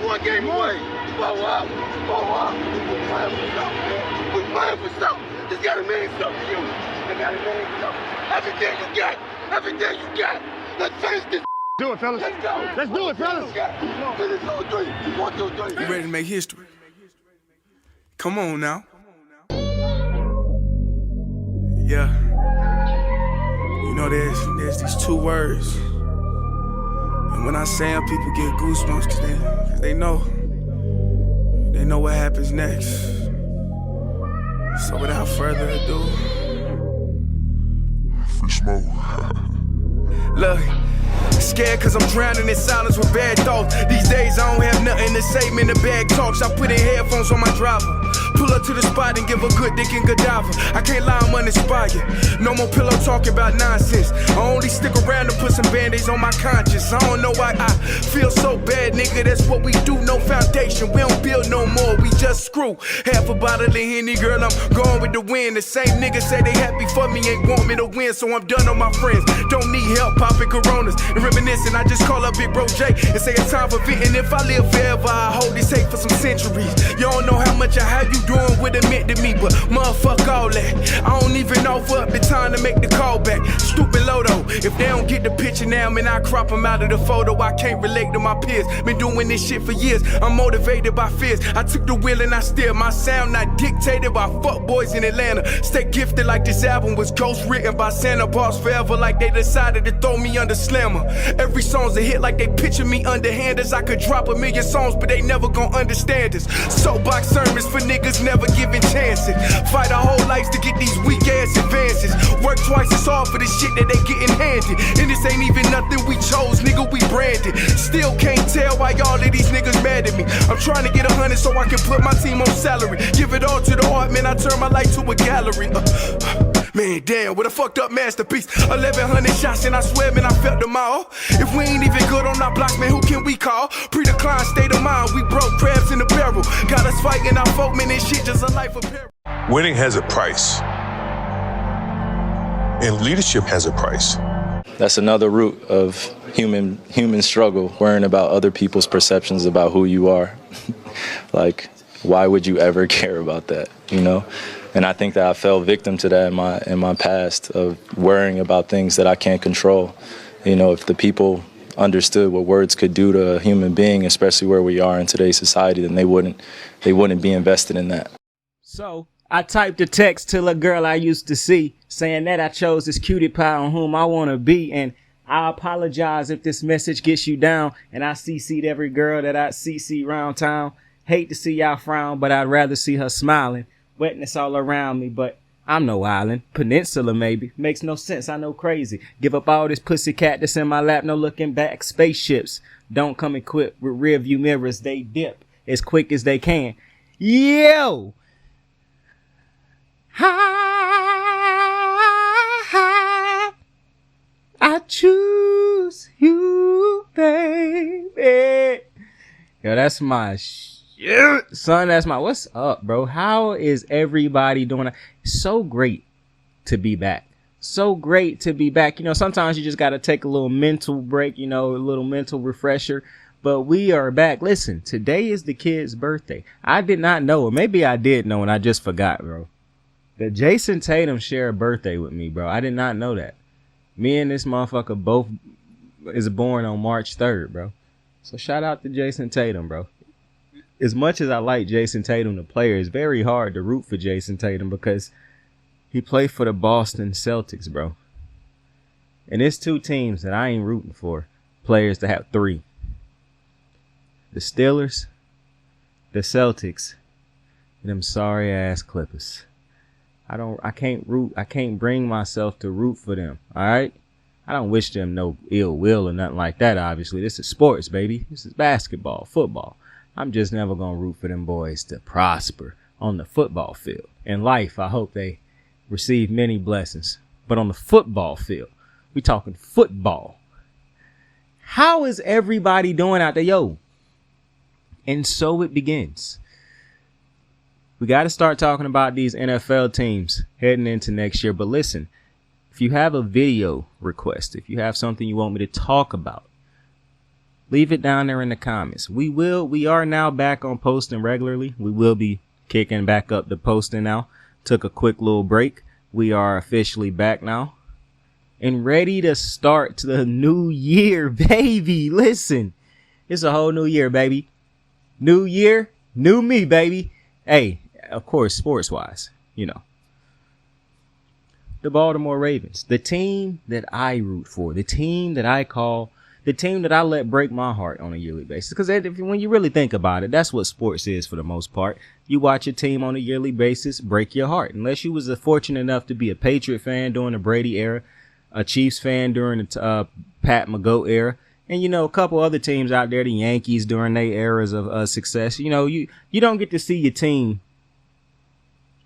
one game away. Blow up. We're playing for something, man. We're playing for something. It's gotta mean something to you. It gotta mean something. Everything you got. Everything you got. Let's finish this. Do it, fellas. Let's go. Let's do it, fellas. Finish 2 3. 1 2 3. You ready to make history? Come on now. Yeah. You know there's these 2 words. And when I say them, people get goosebumps cause they know what happens next. So without further ado, Free smoke. look. Scared cause I'm drowning in silence with bad thoughts. These days I don't have nothing to say, man, the bag talks. I put in headphones on my driver. Pull up to the spot and give a good dick and Godiva. I can't lie, I'm uninspired. No more pillow talking about nonsense. I only stick around to put some band-aids on my conscience. I don't know why I feel so bad, nigga. That's what we do, no foundation. We don't build no more, we just screw. Half a bottle of Henny, girl, I'm going with the wind. The same niggas say they happy for me, ain't want me to win. So I'm done on my friends. Don't need help popping Coronas and reminiscing. I just call up Big Bro J and say it's time for venting. If I live forever, I hold this hate for some centuries. You don't know how much I have you doing what it meant to me, but motherfuck all that. I don't even offer up the time to make the call back. Stupid Lodo, if they don't get the picture now, man, I crop them out of the photo. I can't relate to my peers. Been doing this shit for years. I'm motivated by fears. I took the wheel and I steer. My sound not dictated by fuck boys in Atlanta. Stay gifted like this album was ghost written by Santa. Boss forever like they decided to throw me under Slammer. Every song's a hit like they picture me underhanders. I could drop 1,000,000 songs, but they never gon' understand us. Soapbox sermons for niggas never giving chances. Fight our whole lives to get these weak ass advances. Work twice as hard for the shit that they getting handed. And this ain't even nothing we chose, nigga, we branded. Still can't tell why all of these niggas mad at me. I'm trying to get 100 so I can put my team on salary. Give it all to the art, man, I turn my life to a gallery. Man, damn, what a fucked up masterpiece. 1,100 shots and I swear, man, I felt them all. If we ain't even good on our blocks, man, who can we call? Pre-decline state of mind, we broke crabs in the barrel. Got us fighting our folk, man, this shit just a life of peril. Winning has a price. And leadership has a price. That's another root of human struggle, worrying about other people's perceptions about who you are. Like, why would you ever care about that, you know? And I think that I fell victim to that in my past, of worrying about things that I can't control. You know, if the people understood what words could do to a human being, especially where we are in today's society, then they wouldn't be invested in that. So I typed a text to a girl I used to see saying that I chose this cutie pie on whom I want to be. And I apologize if this message gets you down. And I CC'd every girl that I CC round town. Hate to see y'all frown, but I'd rather see her smiling. Wetness all around me, but I'm no island. Peninsula, maybe. Makes no sense. I know crazy. Give up all this pussy cat that's in my lap. No looking back. Spaceships don't come equipped with rear view mirrors. They dip as quick as they can. Yo! I choose you, baby. Yo, that's my shit, son. That's my, what's up, bro? How is everybody doing? So great to be back. So great to be back. You know, sometimes you just got to take a little mental break, you know, a little mental refresher. But we are back. Listen, today is the kid's birthday. I did not know, or maybe I did know and I just forgot, bro. That Jason Tatum share a birthday with me, bro. I did not know that. Me and this motherfucker both is born on March 3rd, bro. So shout out to Jason Tatum, bro. As much as I like Jason Tatum, the player, it's very hard to root for Jason Tatum because he played for the Boston Celtics, bro. And it's 2 teams that I ain't rooting for. Players to have 3. The Steelers, the Celtics, and them sorry ass Clippers. I can't bring myself to root for them. All right. I don't wish them no ill will or nothing like that. Obviously, this is sports, baby. This is basketball, football. I'm just never going to root for them boys to prosper on the football field. In life, I hope they receive many blessings. But on the football field, we talking football. How is everybody doing out there? Yo. And so it begins. We got to start talking about these NFL teams heading into next year. But listen, if you have a video request, if you have something you want me to talk about, Leave it down there in the comments. We are now back on posting regularly. We will be kicking back up the posting now. Took a quick little break. We are officially back now and ready to start the new year, baby. Listen, it's a whole new year, baby. New year, new me, baby. Hey, of course, sports wise, you know, the Baltimore Ravens, the team that I root for, the team that I call, the team that I let break my heart on a yearly basis. Because when you really think about it, that's what sports is for the most part. You watch your team on a yearly basis break your heart. Unless you was fortunate enough to be a Patriot fan during the Brady era, a Chiefs fan during the Pat McGoat era, and, you know, a couple other teams out there, the Yankees during their eras of success. You know, you don't get to see your team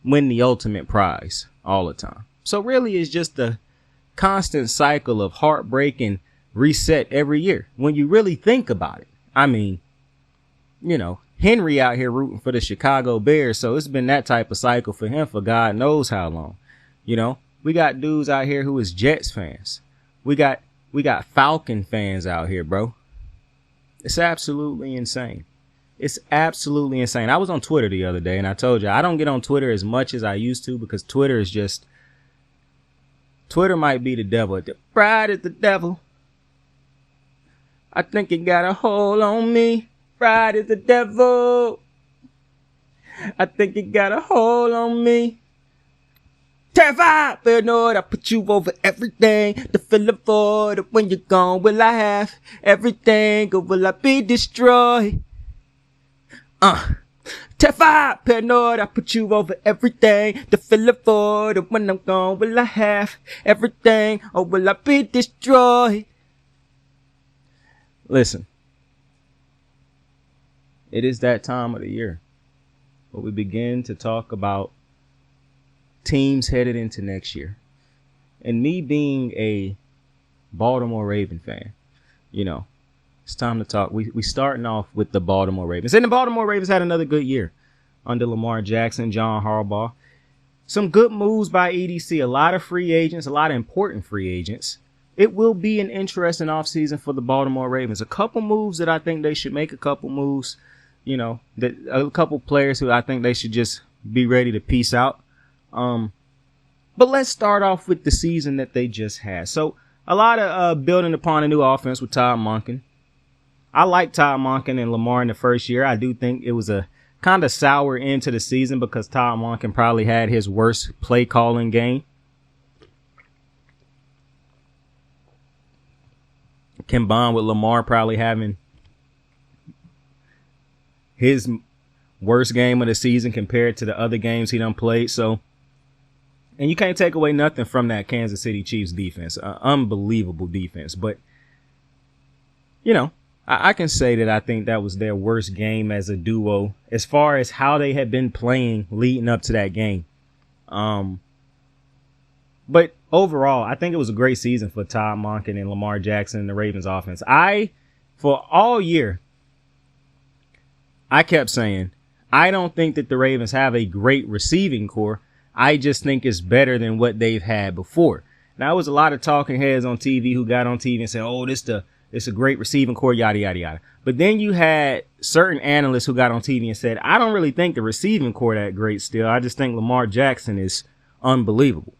win the ultimate prize all the time. So really it's just a constant cycle of heartbreak and reset every year when you really think about it. I mean, you know, Henry out here rooting for the Chicago Bears, so it's been that type of cycle for him for God knows how long. You know, we got dudes out here who is Jets fans. We got Falcon fans out here, bro. It's absolutely insane. It's absolutely insane. I was on Twitter the other day and I told you I don't get on Twitter as much as I used to because Twitter might be the devil. Pride is the devil. I think it got a hold on me. Pride is the devil. I think it got a hold on me. Terrified, paranoid, I put you over everything. The feeling for the when you're gone, will I have everything or will I be destroyed? Terrified, paranoid, I put you over everything. The feeling for the when I'm gone, will I have everything or will I be destroyed? Listen, it is that time of the year where we begin to talk about teams headed into next year. And me being a Baltimore Raven fan, you know, it's time to talk. We starting off with the Baltimore Ravens. And the Baltimore Ravens had another good year under Lamar Jackson, John Harbaugh. Some good moves by EDC, a lot of free agents, a lot of important free agents. It will be an interesting offseason for the Baltimore Ravens. A couple moves that I think they should make, a couple moves, you know, that a couple players who I think they should just be ready to peace out. But let's start off with the season that they just had. So a lot of building upon a new offense with Todd Monken. I like Todd Monken and Lamar in the first year. I do think it was a kind of sour end to the season because Todd Monken probably had his worst play calling game. Combined with Lamar probably having his worst game of the season compared to the other games he done played. So, and you can't take away nothing from that Kansas City Chiefs defense. Unbelievable defense. But, you know, I can say that I think that was their worst game as a duo as far as how they had been playing leading up to that game. But overall, I think it was a great season for Todd Monken and Lamar Jackson and the Ravens offense. For all year, I kept saying, I don't think that the Ravens have a great receiving core. I just think it's better than what they've had before. Now, there was a lot of talking heads on TV who got on TV and said, oh, it's a great receiving core, yada, yada, yada. But then you had certain analysts who got on TV and said, I don't really think the receiving core that great still. I just think Lamar Jackson is unbelievable.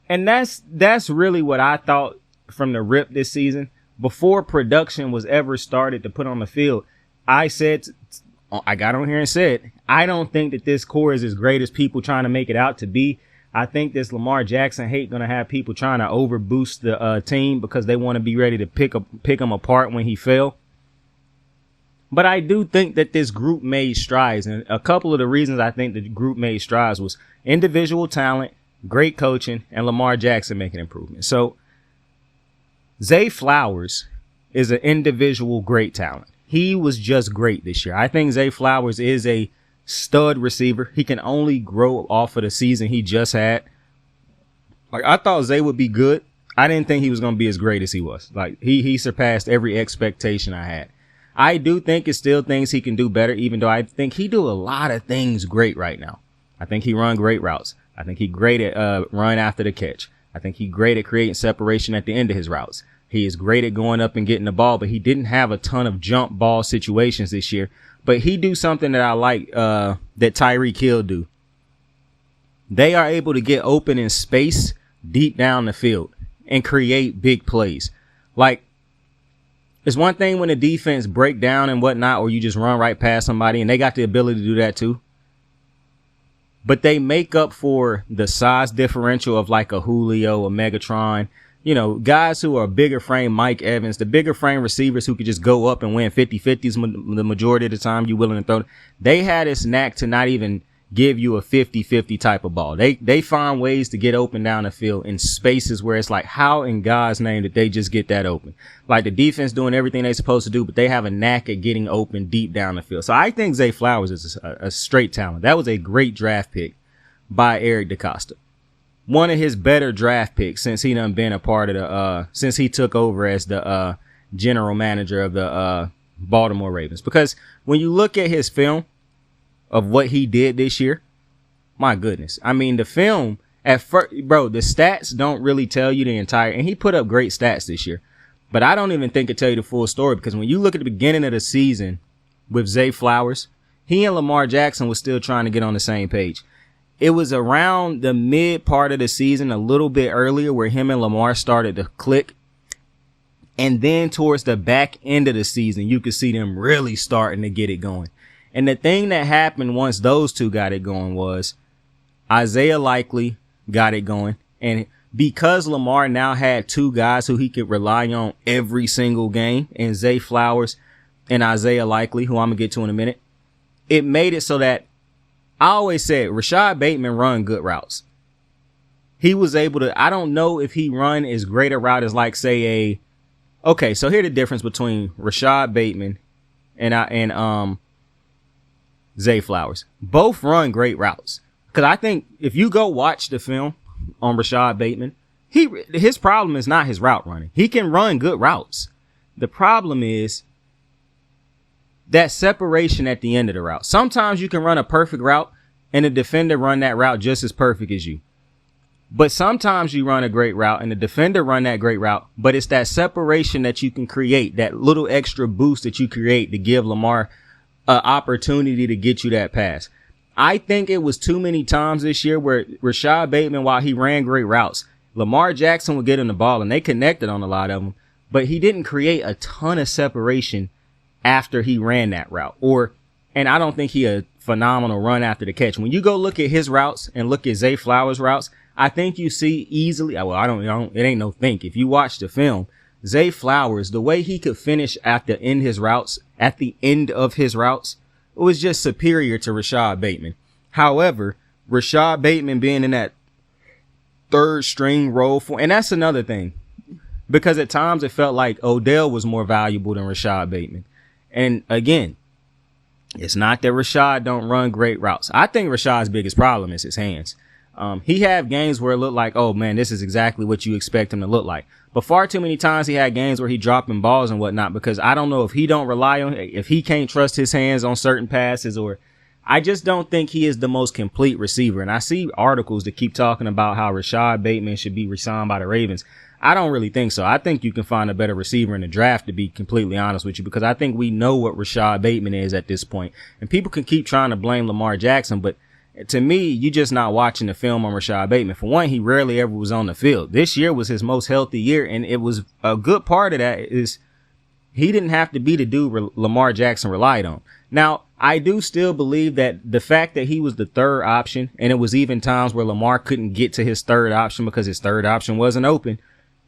And that's really what I thought from the rip this season. Before production was ever started to put on the field, I got on here and said, I don't think that this core is as great as people trying to make it out to be. I think this Lamar Jackson hate going to have people trying to overboost the team because they want to be ready to pick him apart when he fell. But I do think that this group made strides. And a couple of the reasons I think the group made strides was individual talent, great coaching, and Lamar Jackson making improvements. So Zay Flowers is an individual great talent. He was just great this year. I think Zay Flowers is a stud receiver. He can only grow off of the season he just had. Like, I thought Zay would be good. I didn't think he was going to be as great as he was. Like, he surpassed every expectation I had. I do think it's still things he can do better, even though I think he do a lot of things great right now. I think he run great routes. I think he great at run after the catch. I think he great at creating separation at the end of his routes. He is great at going up and getting the ball, but he didn't have a ton of jump ball situations this year. But he do something that I like that Tyreek Hill do. They are able to get open in space deep down the field and create big plays. Like, it's one thing when the defense break down and whatnot, or you just run right past somebody, and they got the ability to do that too. But they make up for the size differential of like a Julio, a Megatron, you know, guys who are bigger frame, Mike Evans, the bigger frame receivers who could just go up and win 50-50s the majority of the time you willing to throw. They had this knack to not even give you a 50-50 type of ball. They find ways to get open down the field in spaces where it's like, how in God's name did they just get that open? Like the defense doing everything they're supposed to do, but they have a knack at getting open deep down the field. So I think Zay Flowers is a straight talent. That was a great draft pick by Eric DeCosta. One of his better draft picks since he done been a part of the, since he took over as the general manager of the Baltimore Ravens. Because when you look at his film of what he did this year, my goodness. I mean, the film at first, bro, the stats don't really tell you the entire, and he put up great stats this year, but I don't even think it tell you the full story, because when you look at the beginning of the season with Zay Flowers, he and Lamar Jackson was still trying to get on the same page. It was around the mid part of the season, a little bit earlier, where him and Lamar started to click. And then towards the back end of the season, you could see them really starting to get it going. And the thing that happened once those two got it going was Isaiah Likely got it going. And because Lamar now had two guys who he could rely on every single game, and Zay Flowers and Isaiah Likely, who I'm going to get to in a minute, it made it so that I always said Rashad Bateman run good routes. He was able to, I don't know if he run as great a route as like say okay, so here's the difference between Rashad Bateman and Zay Flowers. Both run great routes. Cause I think if you go watch the film on Rashad Bateman, his problem is not his route running. He can run good routes. The problem is that separation at the end of the route. Sometimes you can run a perfect route and the defender run that route just as perfect as you. But sometimes you run a great route and the defender run that great route, but it's that separation that you can create, that little extra boost that you create to give Lamar an opportunity to get you that pass. I think it was too many times this year where Rashad Bateman, while he ran great routes, Lamar Jackson would get him the ball and they connected on a lot of them, but he didn't create a ton of separation after he ran that route. And I don't think he a phenomenal run after the catch. When you go look at his routes and look at Zay Flowers' routes, I think you see easily, well, it ain't no think. If you watch the film, Zay Flowers, the way he could finish at the end of his routes, it was just superior to Rashad Bateman. However, Rashad Bateman being in that third string role and that's another thing, because at times it felt like Odell was more valuable than Rashad Bateman. And again, it's not that Rashad don't run great routes. I think Rashad's biggest problem is his hands. He had games where it looked like, oh man, this is exactly what you expect him to look like. But far too many times he had games where he dropping balls and whatnot, because I don't know if he don't rely on, if he can't trust his hands on certain passes, or I just don't think he is the most complete receiver. And I see articles that keep talking about how Rashad Bateman should be re-signed by the Ravens. I don't really think so. I think you can find a better receiver in the draft, to be completely honest with you, because I think we know what Rashad Bateman is at this point. And people can keep trying to blame Lamar Jackson, but to me, you're just not watching the film on Rashad Bateman. For one, he rarely ever was on the field. This year was his most healthy year, and it was a good part of that is he didn't have to be the dude Lamar Jackson relied on. Now, I do still believe that the fact that he was the third option, and it was even times where Lamar couldn't get to his third option because his third option wasn't open,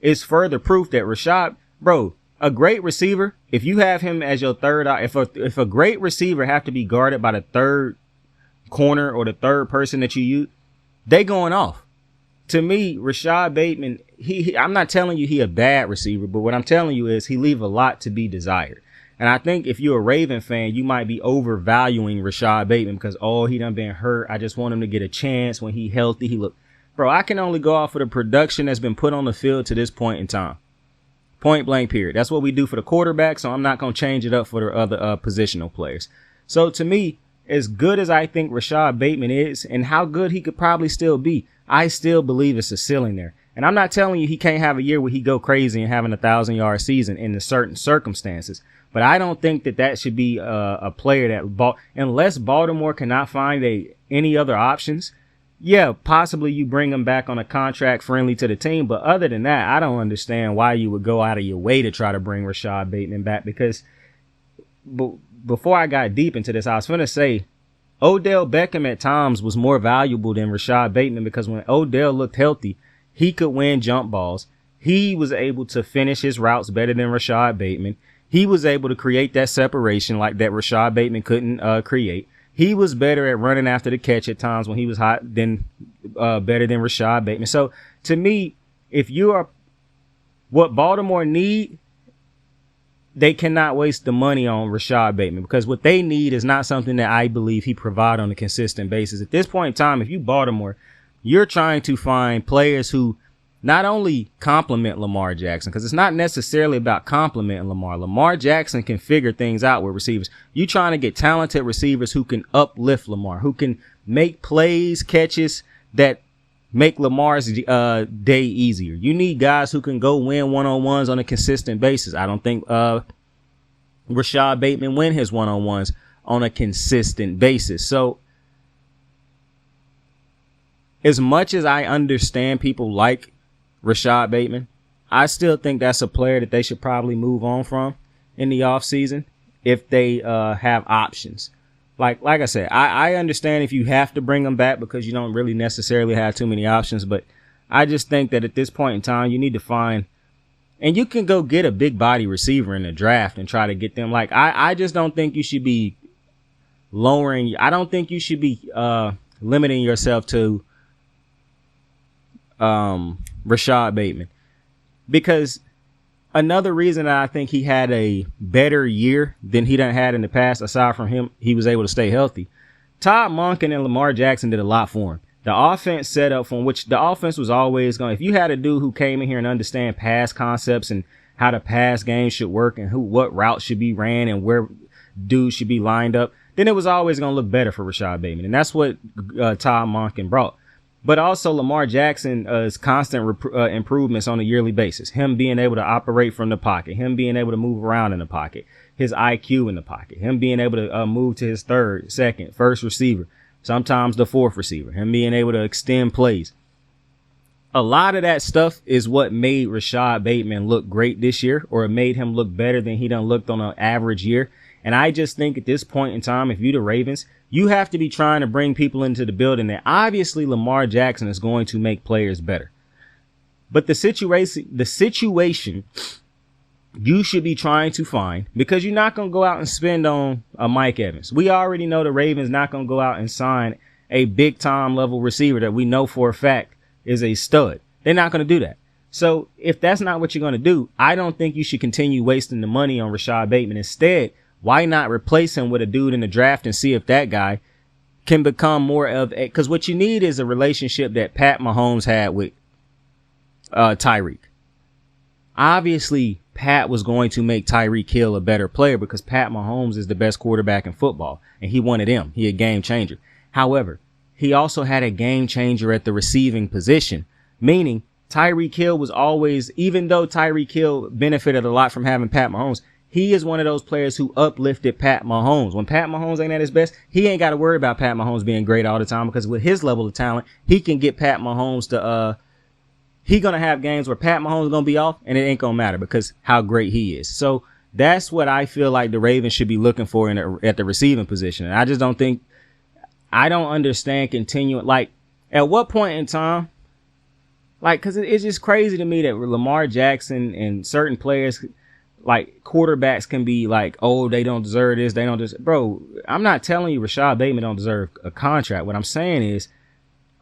is further proof that Rashad, bro, a great receiver, if you have him as your third, if a great receiver have to be guarded by the third corner or the third person that you use, they going off. To me, Rashad Bateman, I'm not telling you he a bad receiver, but what I'm telling you is he leave a lot to be desired. And I think if you're a Raven fan, you might be overvaluing Rashad Bateman because, oh, he done been hurt. I just want him to get a chance when he healthy. He look, bro, I can only go off of the production that's been put on the field to this point in time. Point blank period. That's what we do for the quarterback, so I'm not going to change it up for the other positional players. So to me, as good as I think Rashad Bateman is and how good he could probably still be, I still believe it's a ceiling there. And I'm not telling you he can't have a year where he go crazy and having 1,000-yard season in the certain circumstances. But I don't think that should be a player that unless Baltimore cannot find any other options. Yeah, possibly you bring him back on a contract friendly to the team. But other than that, I don't understand why you would go out of your way to try to bring Rashad Bateman back, because before I got deep into this, I was going to say Odell Beckham at times was more valuable than Rashad Bateman, because when Odell looked healthy, he could win jump balls. He was able to finish his routes better than Rashad Bateman. He was able to create that separation like that Rashad Bateman couldn't create. He was better at running after the catch at times when he was hot than better than Rashad Bateman. So to me, if you are what Baltimore need, they cannot waste the money on Rashad Bateman, because what they need is not something that I believe he provide on a consistent basis. At this point in time, if you Baltimore, you're trying to find players who not only complement Lamar Jackson, because it's not necessarily about complimenting Lamar. Lamar Jackson can figure things out with receivers. You trying to get talented receivers who can uplift Lamar, who can make plays, catches that make Lamar's day easier. You need guys who can go win one-on-ones on a consistent basis. I don't think Rashad Bateman win his one-on-ones on a consistent basis. So as much as I understand people like Rashad Bateman, I still think that's a player that they should probably move on from in the offseason if they have options. Like I said, I understand if you have to bring him back because you don't really necessarily have too many options, but I just think that at this point in time, you need to find, and you can go get a big body receiver in the draft and try to get them. Like, I just don't think you should be lowering. I don't think you should be limiting yourself to Rashad Bateman, because another reason that I think he had a better year than he done had in the past, aside from him, he was able to stay healthy. Todd Monken and Lamar Jackson did a lot for him. The offense set up from which the offense was always going. If you had a dude who came in here and understand pass concepts and how the pass game should work and what routes should be ran and where dudes should be lined up, then it was always going to look better for Rashad Bateman. And that's what Todd Monken brought. But also Lamar Jackson's constant improvements on a yearly basis. Him being able to operate from the pocket. Him being able to move around in the pocket. His IQ in the pocket. Him being able to move to his third, second, first receiver. Sometimes the fourth receiver. Him being able to extend plays. A lot of that stuff is what made Rashad Bateman look great this year, or it made him look better than he done looked on an average year. And I just think at this point in time, if you're the Ravens, you have to be trying to bring people into the building that obviously Lamar Jackson is going to make players better. But the situation you should be trying to find, because you're not going to go out and spend on a Mike Evans. We already know the Ravens not going to go out and sign a big time level receiver that we know for a fact is a stud. They're not going to do that. So if that's not what you're going to do, I don't think you should continue wasting the money on Rashad Bateman. Instead, why not replace him with a dude in the draft and see if that guy can become more of a, because what you need is a relationship that Pat Mahomes had with Tyreek. Obviously, Pat was going to make Tyreek Hill a better player because Pat Mahomes is the best quarterback in football, and he wanted him. He a game changer. However, he also had a game changer at the receiving position, meaning Tyreek Hill was always, even though Tyreek Hill benefited a lot from having Pat Mahomes, he is one of those players who uplifted Pat Mahomes. When Pat Mahomes ain't at his best, he ain't got to worry about Pat Mahomes being great all the time, because with his level of talent, he can get Pat Mahomes to, he going to have games where Pat Mahomes is going to be off and it ain't going to matter because how great he is. So that's what I feel like the Ravens should be looking for at the receiving position. And I just don't think, I don't understand continuing, like at what point in time, like, cause it's just crazy to me that Lamar Jackson and certain players, like quarterbacks, can be like, oh, they don't deserve this. They don't deserve. Bro, I'm not telling you Rashad Bateman don't deserve a contract. What I'm saying is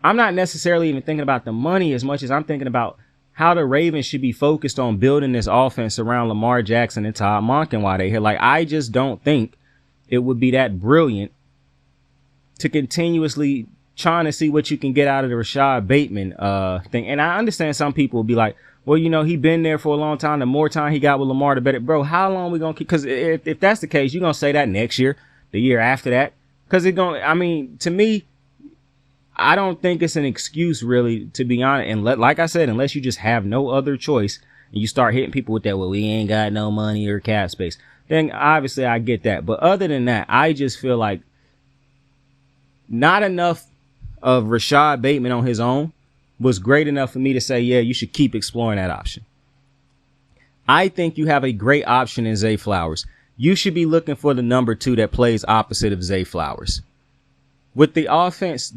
I'm not necessarily even thinking about the money as much as I'm thinking about how the Ravens should be focused on building this offense around Lamar Jackson and Todd Monken while they're here. Like, I just don't think it would be that brilliant to continuously trying to see what you can get out of the Rashad Bateman thing. And I understand some people will be like, well, you know, he been there for a long time. The more time he got with Lamar, the better. Bro, how long we going to keep? Because if that's the case, you're going to say that next year, the year after that. Because it's going to, I mean, to me, I don't think it's an excuse, really, to be honest. And like I said, unless you just have no other choice and you start hitting people with that, well, we ain't got no money or cap space, then obviously I get that. But other than that, I just feel like not enough of Rashad Bateman on his own was great enough for me to say, yeah, you should keep exploring that option. I think you have a great option in Zay Flowers. You should be looking for the number 2 that plays opposite of Zay Flowers. With the offense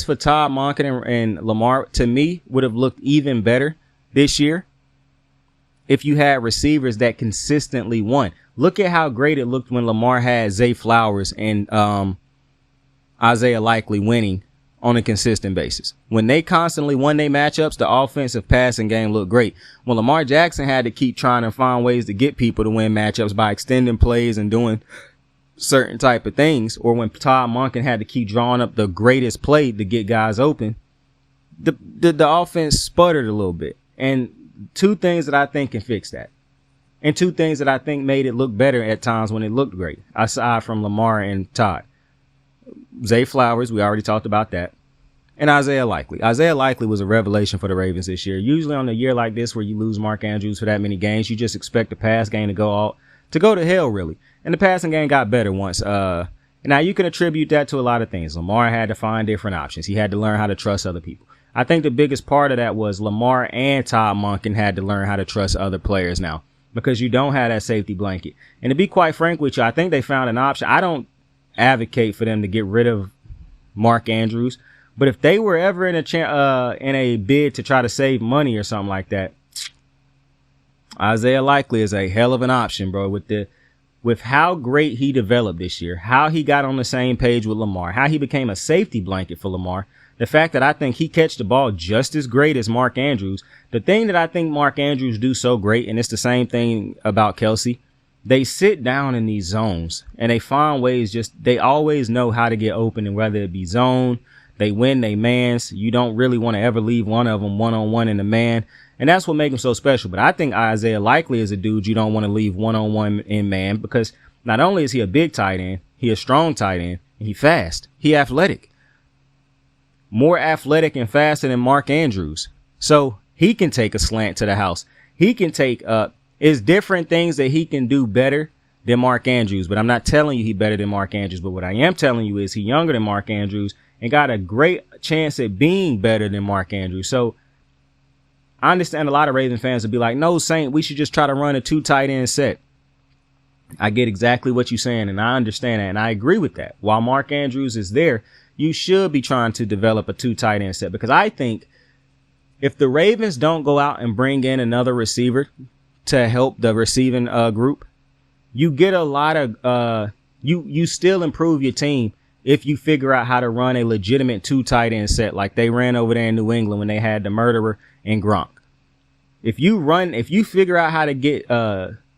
for Todd Monken and Lamar, to me, would have looked even better this year if you had receivers that consistently won. Look at how great it looked when Lamar had Zay Flowers and Isaiah Likely winning on a consistent basis. When they constantly won their matchups, the offensive passing game looked great. When Lamar Jackson had to keep trying to find ways to get people to win matchups by extending plays and doing certain type of things, or when Todd Monken had to keep drawing up the greatest play to get guys open, the offense sputtered a little bit. And 2 things that I think can fix that, and 2 things that I think made it look better at times when it looked great, aside from Lamar and Todd. Zay Flowers, we already talked about that. And Isaiah Likely. Isaiah Likely was a revelation for the Ravens this year. Usually on a year like this where you lose Mark Andrews for that many games, you just expect the pass game to go to hell, really. And the passing game got better once. Now you can attribute that to a lot of things. Lamar had to find different options. He had to learn how to trust other people. I think the biggest part of that was Lamar and Todd Monken had to learn how to trust other players now, because you don't have that safety blanket. And to be quite frank with you, I think they found an option. I don't advocate for them to get rid of Mark Andrews, but if they were ever in a bid to try to save money or something like that, Isaiah Likely is a hell of an option, bro. With how great he developed this year, how he got on the same page with Lamar, how he became a safety blanket for Lamar, the fact that I think he catch the ball just as great as Mark Andrews. The thing that I think Mark Andrews do so great, and it's the same thing about Kelsey, they sit down in these zones and they find ways, they always know how to get open, and whether it be zone, they win they mans. You don't really want to ever leave one of them one-on-one in the man. And that's what makes him so special. But I think Isaiah Likely is a dude you don't want to leave one-on-one in man, because not only is he a big tight end, he a strong tight end, and he fast. He athletic. More athletic and faster than Mark Andrews. So he can take a slant to the house. He can take it's different things that he can do better than Mark Andrews. But I'm not telling you he better than Mark Andrews. But what I am telling you is he younger than Mark Andrews and got a great chance at being better than Mark Andrews. So I understand a lot of Raven fans would be like, no, Saint, we should just try to run a 2 tight end set. I get exactly what you're saying, and I understand that, and I agree with that. While Mark Andrews is there, you should be trying to develop a 2 tight end set, because I think if the Ravens don't go out and bring in another receiver to help the receiving group, you get a lot of you still improve your team if you figure out how to run a legitimate 2 tight end set like they ran over there in New England when they had the Murderer and Gronk. If you figure out how to get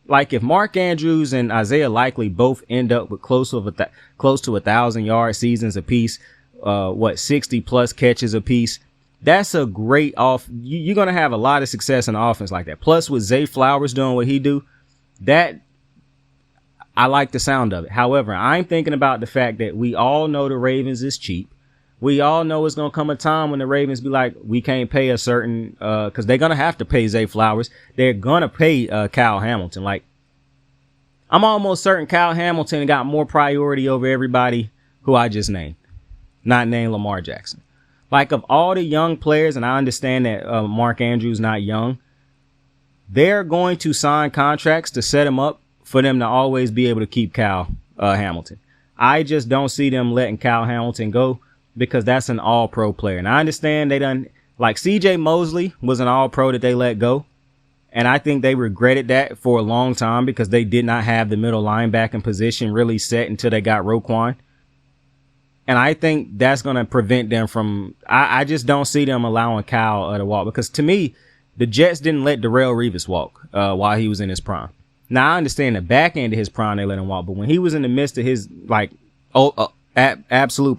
like if Mark Andrews and Isaiah Likely both end up with close to 1,000-yard seasons apiece, 60 plus catches apiece, that's a great you're going to have a lot of success in the offense like that. Plus with Zay Flowers doing what he do, that I like the sound of it. However, I'm thinking about the fact that we all know the Ravens is cheap. We all know it's going to come a time when the Ravens be like, we can't pay a certain, because they're going to have to pay Zay Flowers. They're going to pay Kyle Hamilton. Like, I'm almost certain Kyle Hamilton got more priority over everybody who I just named, not named Lamar Jackson. Like, of all the young players, and I understand that Mark Andrews not young, they're going to sign contracts to set him up for them to always be able to keep Kyle Hamilton. I just don't see them letting Kyle Hamilton go, because that's an all-pro player. And I understand they done, like CJ Mosley was an all-pro that they let go. And I think they regretted that for a long time, because they did not have the middle linebacking position really set until they got Roquan. And I think that's going to prevent them from, I just don't see them allowing Kyle to walk, because to me, the Jets didn't let Darrelle Revis walk while he was in his prime. Now, I understand the back end of his prime, they let him walk, but when he was in the midst of his, absolute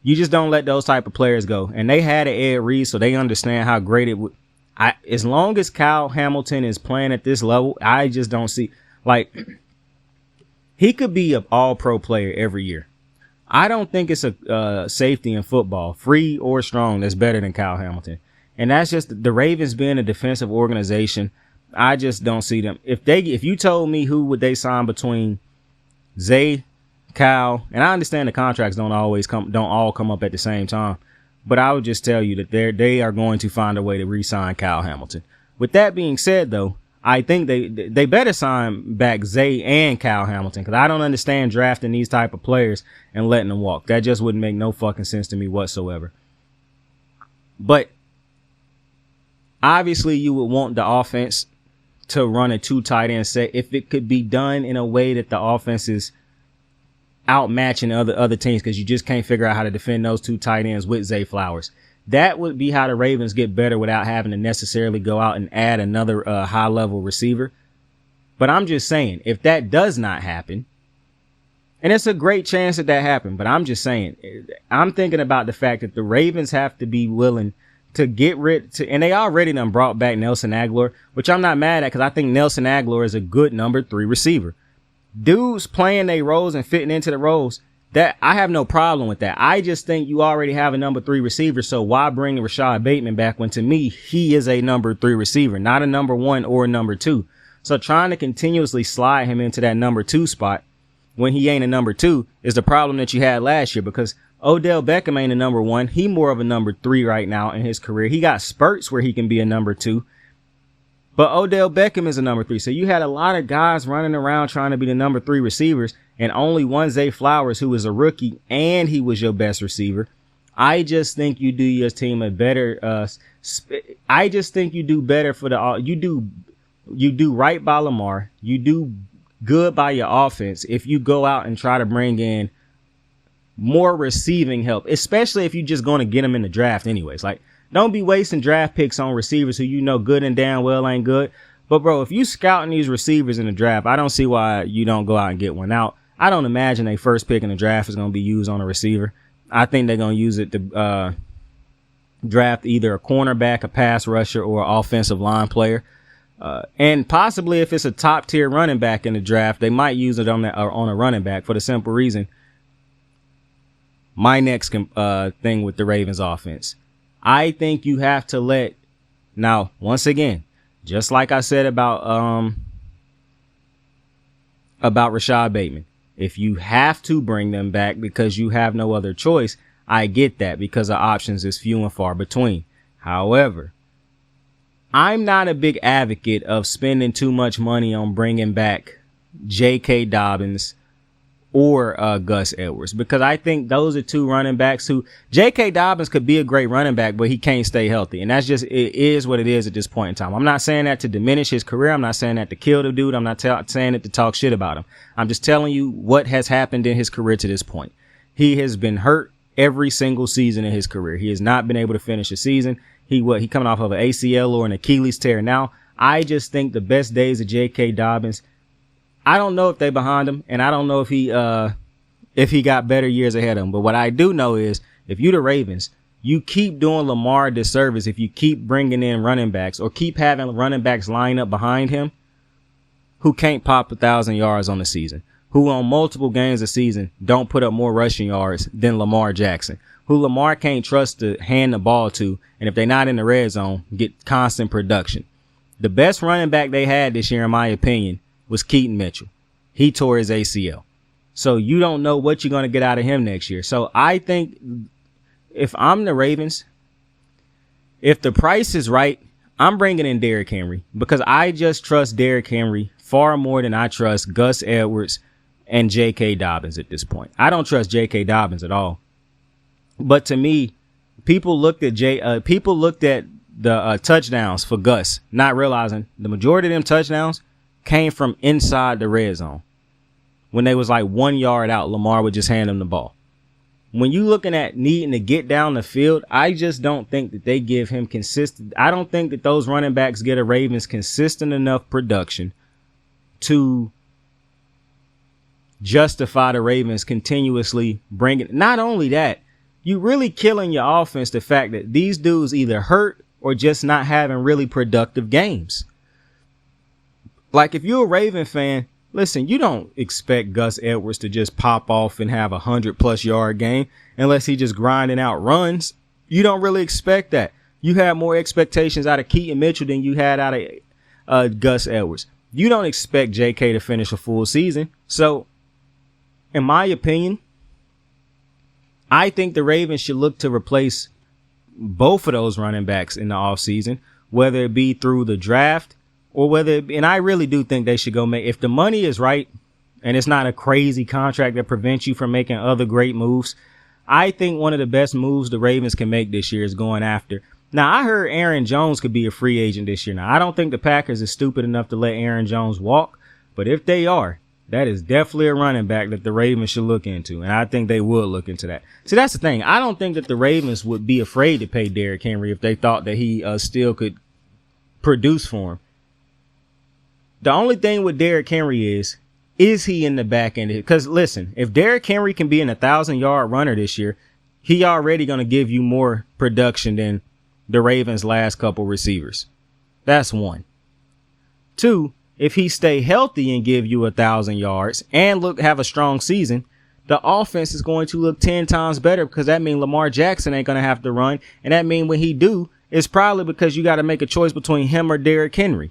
you just don't let those type of players go. And they had an Ed Reed, so they understand how great it would. As long as Kyle Hamilton is playing at this level, I just don't see, he could be an all-pro player every year. I don't think it's a safety in football, free or strong, that's better than Kyle Hamilton. And that's just the Ravens being a defensive organization. I just don't see them. If you told me who would they sign between Zay, Kyle, and I understand the contracts don't all come up at the same time, but I would just tell you that they are going to find a way to re-sign Kyle Hamilton. With that being said, though, I think they better sign back Zay and Kyle Hamilton, because I don't understand drafting these type of players and letting them walk. That just wouldn't make no fucking sense to me whatsoever. But obviously, you would want the offense to run a 2 tight end set if it could be done in a way that the offense is outmatching other teams, because you just can't figure out how to defend those 2 tight ends with Zay Flowers. That would be how the Ravens get better without having to necessarily go out and add another high level receiver. But I'm just saying, if that does not happen, and it's a great chance that happened, but I'm just saying, I'm thinking about the fact that the Ravens have to be willing to get and they already done brought back Nelson Aguilar, which I'm not mad at, because I think Nelson Aguilar is a good number 3 receiver. Dudes playing their roles and fitting into the roles, that I have no problem with that. I just think you already have a number 3 receiver, so why bring Rashad Bateman back when, to me, he is a number 3 receiver, not a number 1 or a number 2. So trying to continuously slide him into that number 2 spot when he ain't a number 2 is the problem that you had last year, because Odell Beckham ain't a number 1. He more of a number 3 right now in his career. He got spurts where he can be a number 2. But Odell Beckham is a number 3. So you had a lot of guys running around trying to be the number 3 receivers, and only one Zay Flowers, who was a rookie, and he was your best receiver. I just think you do your team a better. I just think you do better for you do right by Lamar. You do good by your offense if you go out and try to bring in more receiving help, especially if you're just going to get them in the draft anyways. Like, don't be wasting draft picks on receivers who you know good and damn well ain't good. But, bro, if you scouting these receivers in the draft, I don't see why you don't go out and get one. Now, I don't imagine a first pick in the draft is going to be used on a receiver. I think they're going to use it to draft either a cornerback, a pass rusher, or an offensive line player. And possibly if it's a top-tier running back in the draft, they might use it on a running back, for the simple reason. My next thing with the Ravens offense. I think you have to now, once again, just like I said about Rashad Bateman, if you have to bring them back because you have no other choice, I get that, because the options is few and far between. However, I'm not a big advocate of spending too much money on bringing back J.K. Dobbins or Gus Edwards, because I think those are 2 running backs who J.K. Dobbins could be a great running back, but he can't stay healthy. And that's just, it is what it is at this point in time. I'm not saying that to diminish his career. I'm not saying that to kill the dude. I'm not saying it to talk shit about him. I'm just telling you what has happened in his career to this point. He has been hurt every single season in his career. He has not been able to finish a season. He coming off of an ACL or an Achilles tear now. I just think the best days of J.K. Dobbins, I don't know if they behind him, and I don't know if he got better years ahead of him. But what I do know is, if you the Ravens, you keep doing Lamar a disservice if you keep bringing in running backs or keep having running backs line up behind him who can't pop 1,000 yards on the season, who on multiple games a season don't put up more rushing yards than Lamar Jackson, who Lamar can't trust to hand the ball to, and if they're not in the red zone, get constant production. The best running back they had this year, in my opinion, was Keaton Mitchell. He tore his ACL. So you don't know what you're going to get out of him next year. So I think if I'm the Ravens, if the price is right, I'm bringing in Derrick Henry, because I just trust Derrick Henry far more than I trust Gus Edwards and J.K. Dobbins at this point. I don't trust J.K. Dobbins at all. But to me, people looked at the touchdowns for Gus, not realizing the majority of them touchdowns came from inside the red zone. When they was like 1 yard out, Lamar would just hand them the ball. When you looking at needing to get down the field, I just don't think that they give him consistent. I don't think that those running backs get a Ravens consistent enough production to justify the Ravens continuously bringing. Not only that, you really killing your offense the fact that these dudes either hurt or just not having really productive games. Like, if you're a Raven fan, listen, you don't expect Gus Edwards to just pop off and have 100+ yard game unless he just grinding out runs. You don't really expect that. You have more expectations out of Keaton Mitchell than you had out of Gus Edwards. You don't expect J.K. to finish a full season. So, in my opinion, I think the Ravens should look to replace both of those running backs in the offseason, whether it be through the draft or whether it be, and I really do think they should go make, if the money is right and it's not a crazy contract that prevents you from making other great moves, I think one of the best moves the Ravens can make this year is going after. Now, I heard Aaron Jones could be a free agent this year. Now, I don't think the Packers are stupid enough to let Aaron Jones walk, but if they are, that is definitely a running back that the Ravens should look into, and I think they would look into that. See, that's the thing. I don't think that the Ravens would be afraid to pay Derrick Henry if they thought that he still could produce for him. The only thing with Derrick Henry is he in the back end? Because, listen, if Derrick Henry can be an 1,000-yard runner this year, he already going to give you more production than the Ravens' last couple receivers. That's one. Two, if he stay healthy and give you 1,000 yards and have a strong season, the offense is going to look 10 times better, because that means Lamar Jackson ain't going to have to run. And that means when he do, it's probably because you got to make a choice between him or Derrick Henry.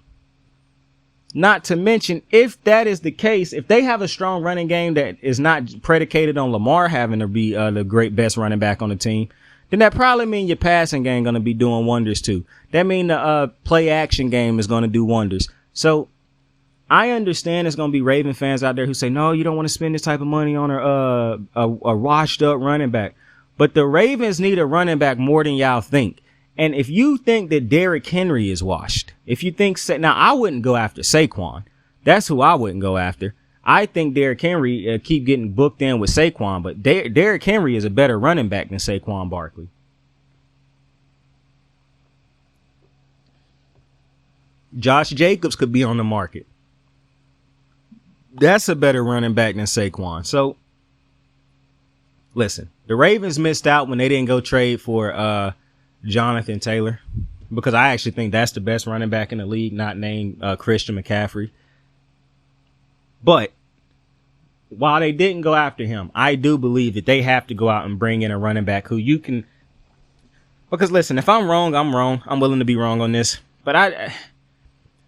Not to mention, if that is the case, if they have a strong running game that is not predicated on Lamar having to be the great best running back on the team, then that probably means your passing game going to be doing wonders too. That means the play action game is going to do wonders. So I understand there's going to be Raven fans out there who say, no, you don't want to spend this type of money on a washed up running back. But the Ravens need a running back more than y'all think. And if you think that Derrick Henry is washed, if you think, now I wouldn't go after Saquon. That's who I wouldn't go after. I think Derrick Henry keep getting booked in with Saquon, but Derrick Henry is a better running back than Saquon Barkley. Josh Jacobs could be on the market. That's a better running back than Saquon. So, listen, the Ravens missed out when they didn't go trade for Jonathan Taylor, because I actually think that's the best running back in the league, not named Christian McCaffrey. But while they didn't go after him, I do believe that they have to go out and bring in a running back who you can. Because listen, if I'm wrong, I'm wrong. I'm willing to be wrong on this. But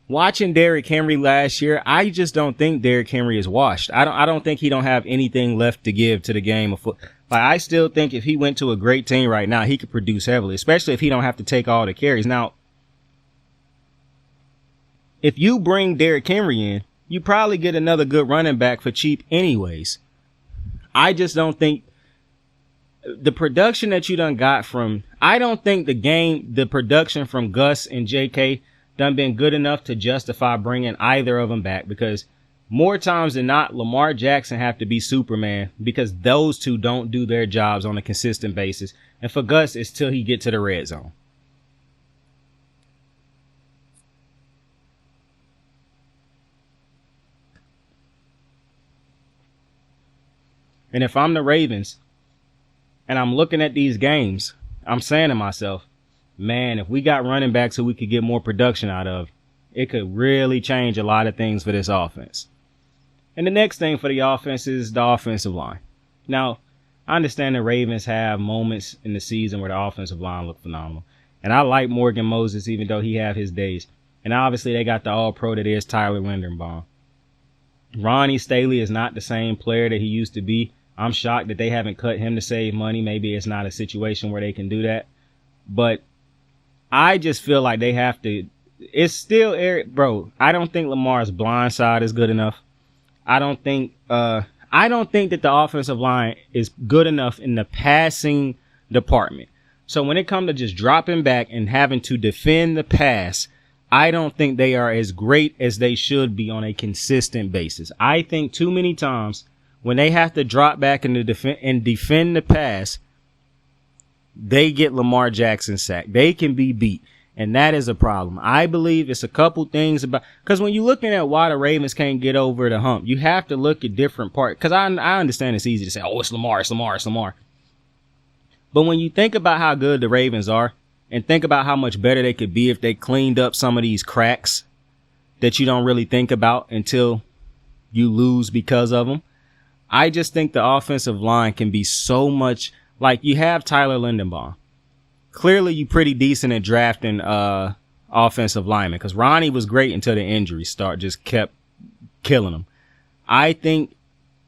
watching Derrick Henry last year, I just don't think Derrick Henry is washed. I don't think he don't have anything left to give to the game of football. Like, I still think if he went to a great team right now, he could produce heavily, especially if he don't have to take all the carries. Now, if you bring Derrick Henry in, you probably get another good running back for cheap anyways. I just don't think the production that you done got from, I don't think the production from Gus and JK done been good enough to justify bringing either of them back, because more times than not, Lamar Jackson have to be Superman, because those two don't do their jobs on a consistent basis. And for Gus, it's till he get to the red zone. And if I'm the Ravens and I'm looking at these games, I'm saying to myself, man, if we got running backs who we could get more production out of, it could really change a lot of things for this offense. And the next thing for the offense is the offensive line. Now, I understand the Ravens have moments in the season where the offensive line look phenomenal. And I like Morgan Moses, even though he have his days. And obviously they got the all-pro that is Tyler Linderbaum. Ronnie Staley is not the same player that he used to be. I'm shocked that they haven't cut him to save money. Maybe it's not a situation where they can do that. But I just feel like they have to. It's still Eric, bro. I don't think Lamar's blind side is good enough. I don't think that the offensive line is good enough in the passing department. So when it comes to just dropping back and having to defend the pass, I don't think they are as great as they should be on a consistent basis. I think too many times when they have to drop back and defend the pass, they get Lamar Jackson sacked. They can be beat. And that is a problem. I believe it's a couple things about, because when you're looking at why the Ravens can't get over the hump, you have to look at different parts. Because I understand it's easy to say, oh, it's Lamar, it's Lamar, it's Lamar. But when you think about how good the Ravens are, and think about how much better they could be if they cleaned up some of these cracks that you don't really think about until you lose because of them. I just think the offensive line can be so much like you have Tyler Lindenbaum. Clearly, you pretty decent at drafting offensive linemen because Ronnie was great until the injury just kept killing him. I think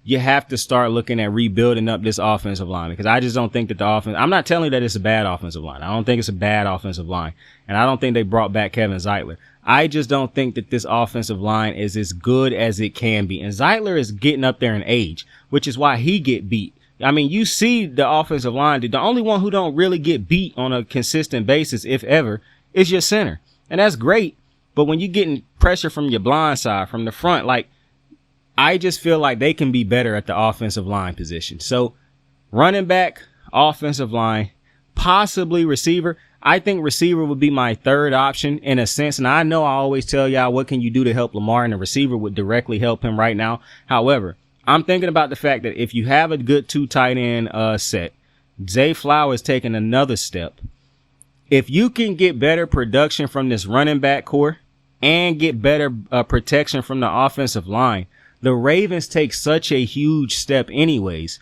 you have to start looking at rebuilding up this offensive line because I just don't think that I'm not telling you that it's a bad offensive line. I don't think it's a bad offensive line. And I don't think they brought back Kevin Zeitler. I just don't think that this offensive line is as good as it can be. And Zeitler is getting up there in age, which is why he get beat. I mean, you see the offensive line. The only one who don't really get beat on a consistent basis, if ever, is your center. And that's great. But when you're getting pressure from your blind side, from the front, like, I just feel like they can be better at the offensive line position. So running back, offensive line, possibly receiver. I think receiver would be my third option in a sense. And I know I always tell y'all what can you do to help Lamar, and the receiver would directly help him right now. However, I'm thinking about the fact that if you have a good 2 tight end set, Zay Flowers taking another step. If you can get better production from this running back core and get better protection from the offensive line, the Ravens take such a huge step anyways.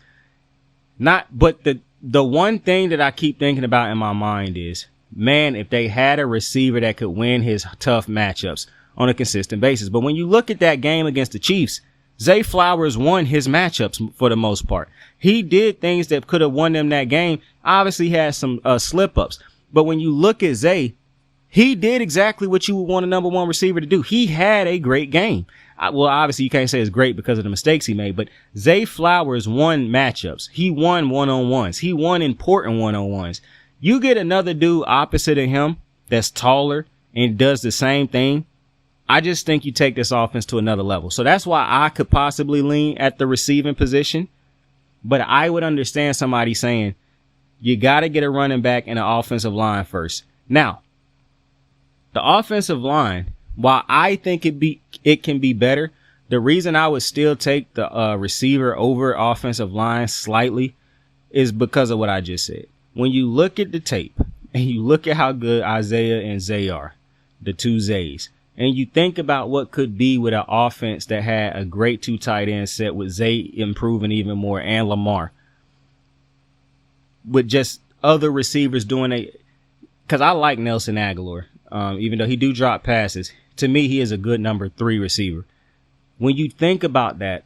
But the one thing that I keep thinking about in my mind is, man, if they had a receiver that could win his tough matchups on a consistent basis. But when you look at that game against the Chiefs, Zay Flowers won his matchups for the most part. He did things that could have won them that game. Obviously had some slip-ups. But when you look at Zay, he did exactly what you would want a number one receiver to do. He had a great game. Well, obviously you can't say it's great because of the mistakes he made, but Zay Flowers won matchups. He won one-on-ones. He won important one-on-ones. You get another dude opposite of him that's taller and does the same thing, I just think you take this offense to another level. So that's why I could possibly lean at the receiving position, but I would understand somebody saying you got to get a running back and an offensive line first. Now, the offensive line, while I think it can be better, the reason I would still take the receiver over offensive line slightly is because of what I just said. When you look at the tape and you look at how good Isaiah and Zay are, the 2 Zays, and you think about what could be with an offense that had a great 2 tight end set with Zay improving even more and Lamar, with just other receivers doing because I like Nelson Aguilar, even though he do drop passes. To me, he is a good number 3 receiver. When you think about that,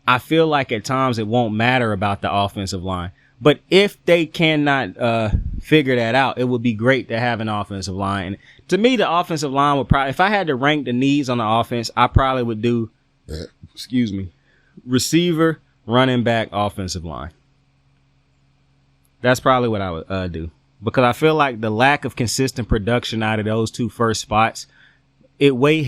I feel like at times it won't matter about the offensive line. But if they cannot figure that out, it would be great to have an offensive line. And to me, the offensive line would probably, if I had to rank the needs on the offense, I probably would do, receiver, running back, offensive line. That's probably what I would do. Because I feel like the lack of consistent production out of those 2 first spots, it weigh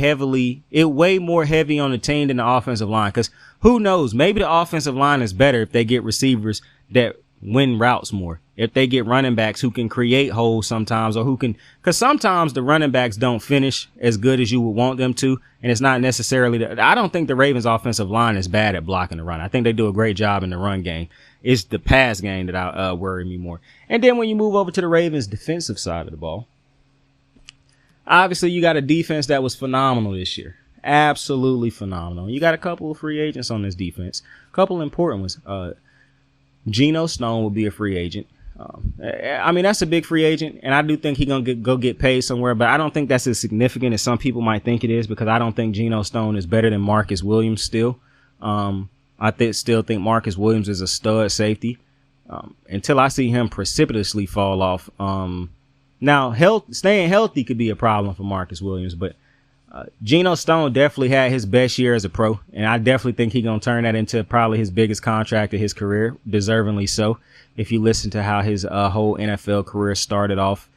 more heavy on the team than the offensive line. Because who knows? Maybe the offensive line is better if they get receivers that win routes more. If they get running backs who can create holes sometimes, or because sometimes the running backs don't finish as good as you would want them to. And it's not necessarily I don't think the Ravens offensive line is bad at blocking the run. I think they do a great job in the run game. It's the pass game that I worry me more. And then when you move over to the Ravens defensive side of the ball, obviously you got a defense that was phenomenal this year. Absolutely phenomenal. You got a couple of free agents on this defense. A couple important ones. Geno Stone will be a free agent. I mean, that's a big free agent, and I do think he's going to go get paid somewhere, but I don't think that's as significant as some people might think it is, because I don't think Geno Stone is better than Marcus Williams still. I still think Marcus Williams is a stud safety until I see him precipitously fall off. Now, staying healthy could be a problem for Marcus Williams, but Geno Stone definitely had his best year as a pro, and I definitely think he's going to turn that into probably his biggest contract of his career, deservingly so, if you listen to how his whole NFL career started off.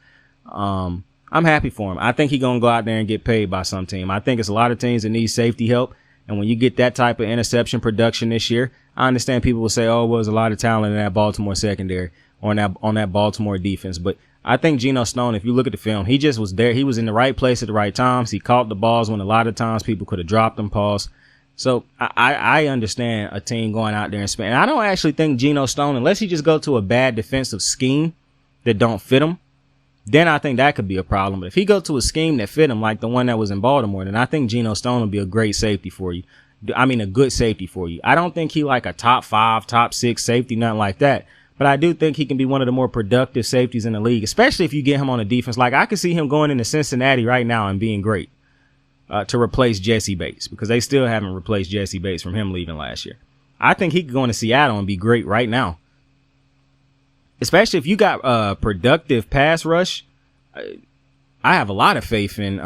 I'm happy for him. I think he's going to go out there and get paid by some team. I think it's a lot of teams that need safety help, and when you get that type of interception production this year, I understand people will say, oh, well, there's a lot of talent in that Baltimore secondary or on that Baltimore defense, but I think Geno Stone, if you look at the film, he just was there. He was in the right place at the right times. He caught the balls when a lot of times people could have dropped them, pause. So I understand a team going out there and spending. I don't actually think Geno Stone, unless he just go to a bad defensive scheme that don't fit him, then I think that could be a problem. But if he go to a scheme that fit him, like the one that was in Baltimore, then I think Geno Stone will be a great safety for you. a good safety for you. I don't think he like a top 5, top 6 safety, nothing like that. But I do think he can be one of the more productive safeties in the league, especially if you get him on a defense. Like, I can see him going into Cincinnati right now and being great to replace Jesse Bates, because they still haven't replaced Jesse Bates from him leaving last year. I think he could go into Seattle and be great right now, especially if you got productive pass rush. I have a lot of faith in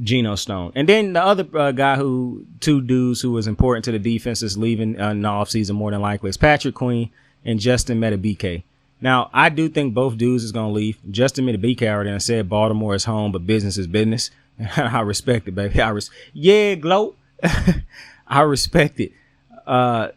Geno Stone. And then the other guy two dudes who was important to the defense is leaving in the offseason more than likely is Patrick Queen and Justin Metabike. Now, I do think both dudes is going to leave. Justin Metabike already said Baltimore is home, but business is business. I respect it, baby. Yeah, gloat. I respect it. I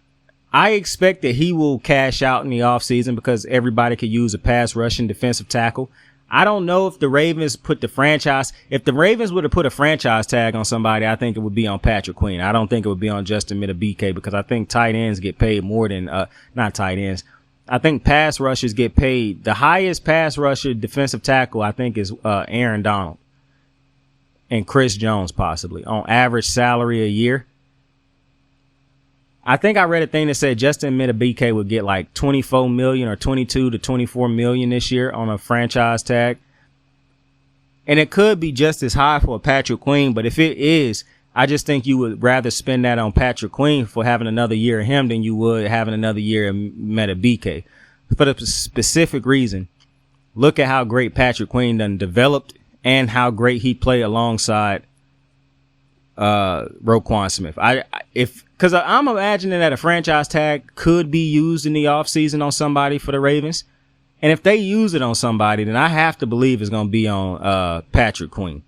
expect that he will cash out in the offseason because everybody could use a pass rushing defensive tackle. I don't know if the Ravens if the Ravens would have put a franchise tag on somebody, I think it would be on Patrick Queen. I don't think it would be on Justin Metabike, because I think tight ends get paid more than, not tight ends. I think pass rushers get paid. The highest pass rusher defensive tackle, I think, is Aaron Donald and Chris Jones, possibly, on average salary a year. I think I read a thing that said Justin Metabike would get like 24 million or 22 to 24 million this year on a franchise tag. And it could be just as high for Patrick Queen, but if it is, I just think you would rather spend that on Patrick Queen for having another year of him than you would having another year of Metabike. For the specific reason, look at how great Patrick Queen done developed and how great he played alongside Roquan Smith. Because I'm imagining that a franchise tag could be used in the offseason on somebody for the Ravens. And if they use it on somebody, then I have to believe it's going to be on Patrick Queen.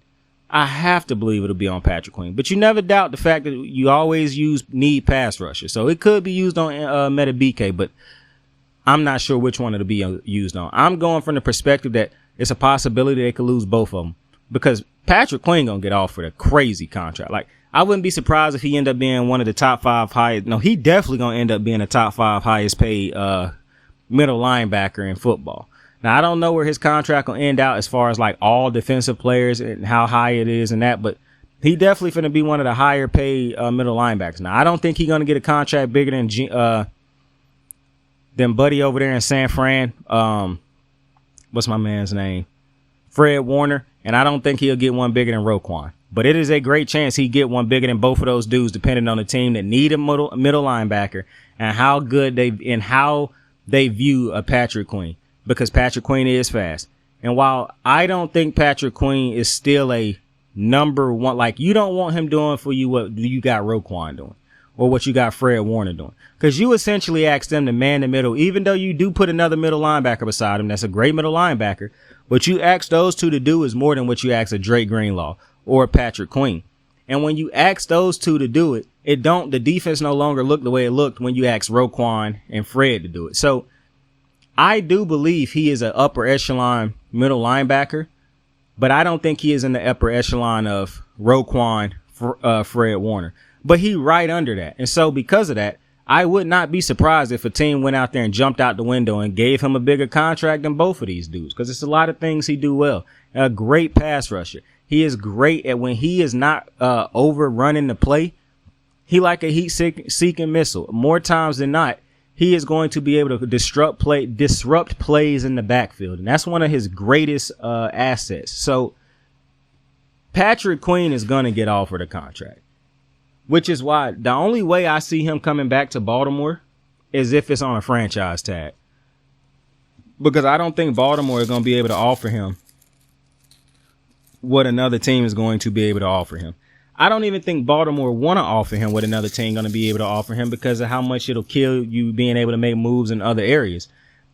I have to believe it'll be on Patrick Queen. But you never doubt the fact that you always need pass rushers. So it could be used on Metabike, but I'm not sure which one it'll be used on. I'm going from the perspective that it's a possibility they could lose both of them, because Patrick Queen going to get offered a crazy contract. Like, I wouldn't be surprised if he ended up being one of the top 5 highest. No, he definitely going to end up being a top 5 highest paid middle linebacker in football. Now, I don't know where his contract will end out as far as like all defensive players and how high it is and that, but he definitely finna be one of the higher paid middle linebackers. Now, I don't think he's going to get a contract bigger than Buddy over there in San Fran. What's my man's name? Fred Warner. And I don't think he'll get one bigger than Roquan. But it is a great chance he get one bigger than both of those dudes, depending on the team that need a middle linebacker and how good they view a Patrick Queen, because Patrick Queen is fast. And while I don't think Patrick Queen is still a number one, like, you don't want him doing for you what you got Roquan doing or what you got Fred Warner doing, because you essentially ask them to man the middle, even though you do put another middle linebacker beside him. That's a great middle linebacker. What you ask those two to do is more than what you ask a Drake Greenlaw or Patrick Queen. And when you ask those two to do it, the defense no longer look the way it looked when you asked Roquan and Fred to do it. So I do believe he is an upper echelon middle linebacker, but I don't think he is in the upper echelon of Roquan, Fred Warner. But he right under that. And so because of that, I would not be surprised if a team went out there and jumped out the window and gave him a bigger contract than both of these dudes, because it's a lot of things he do well. A great pass rusher. He is great at when he is not overrunning the play. He like a heat-seeking missile. More times than not, he is going to be able to disrupt plays in the backfield, and that's one of his greatest assets. So Patrick Queen is going to get offered a contract, which is why the only way I see him coming back to Baltimore is if it's on a franchise tag, because I don't think Baltimore is going to be able to offer him what another team is going to be able to offer him. I don't even think Baltimore want to offer him what another team going to be able to offer him, because of how much it'll kill you being able to make moves in other areas.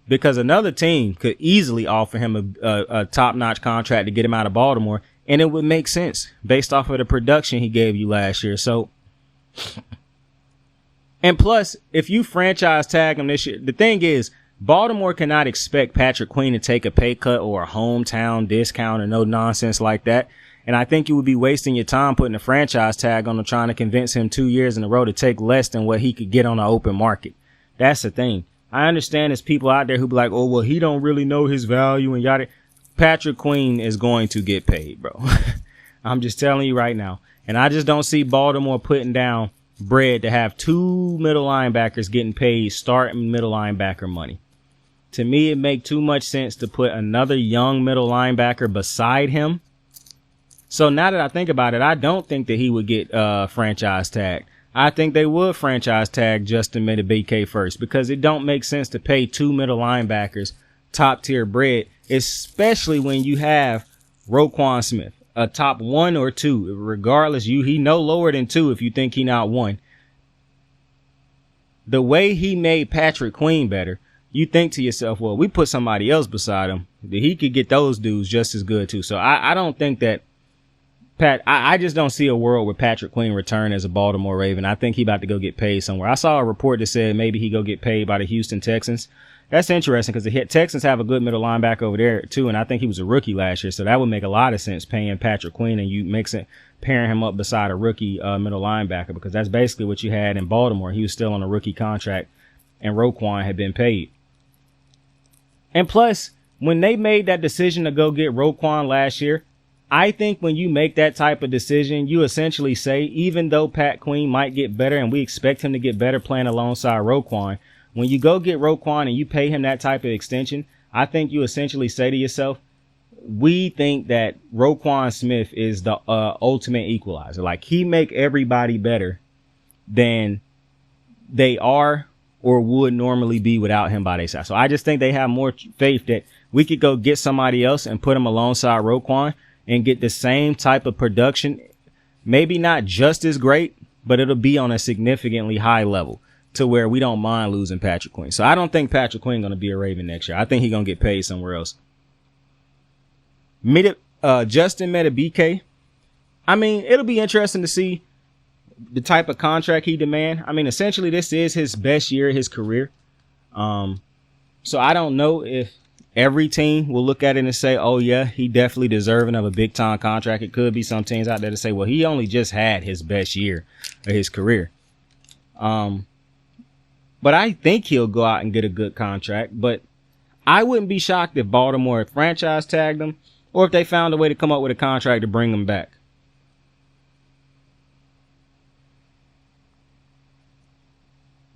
Because another team could easily offer him a top-notch contract to get him out of Baltimore, and it would make sense based off of the production he gave you last year. So, and plus, if you franchise tag him this year, the thing is, Baltimore cannot expect Patrick Queen to take a pay cut or a hometown discount or no nonsense like that. And I think you would be wasting your time putting a franchise tag on him, trying to convince him 2 years in a row to take less than what he could get on the open market. That's the thing. I understand there's people out there who be like, oh, well, he don't really know his value and yada. Patrick Queen is going to get paid, bro. I'm just telling you right now. And I just don't see Baltimore putting down bread to have 2 middle linebackers getting paid starting middle linebacker money. To me, it make too much sense to put another young middle linebacker beside him. So now that I think about it, I don't think that he would get franchise tagged. I think they would franchise tag Justin Metabike first, because it don't make sense to pay 2 middle linebackers top tier bread, especially when you have Roquan Smith, a top 1 or 2, regardless. He no lower than 2 if you think he not 1. The way he made Patrick Queen better, you think to yourself, well, we put somebody else beside him that he could get those dudes just as good too. So I don't think that I just don't see a world where Patrick Queen return as a Baltimore Raven. I think he about to go get paid somewhere. I saw a report that said maybe he go get paid by the Houston Texans. That's interesting because the Texans have a good middle linebacker over there too, and I think he was a rookie last year, so that would make a lot of sense paying Patrick Queen and you pairing him up beside a rookie middle linebacker, because that's basically what you had in Baltimore. He was still on a rookie contract, and Roquan had been paid. And plus, when they made that decision to go get Roquan last year, I think when you make that type of decision, you essentially say, even though Pat Queen might get better and we expect him to get better playing alongside Roquan, when you go get Roquan and you pay him that type of extension, I think you essentially say to yourself, we think that Roquan Smith is the ultimate equalizer. Like, he make everybody better than they are or would normally be without him by their side. So I just think they have more faith that we could go get somebody else and put him alongside Roquan and get the same type of production. Maybe not just as great, but it'll be on a significantly high level to where we don't mind losing Patrick Queen. So I don't think Patrick Queen going to be a Raven next year. I think he's going to get paid somewhere else. Justin Metabike, I mean, it'll be interesting to see the type of contract he demand. I mean, essentially, this is his best year of his career. So I don't know if every team will look at it and say, oh, yeah, he definitely deserving of a big time contract. It could be some teams out there to say, well, he only just had his best year of his career. But I think he'll go out and get a good contract. But I wouldn't be shocked if Baltimore franchise tagged him or if they found a way to come up with a contract to bring him back.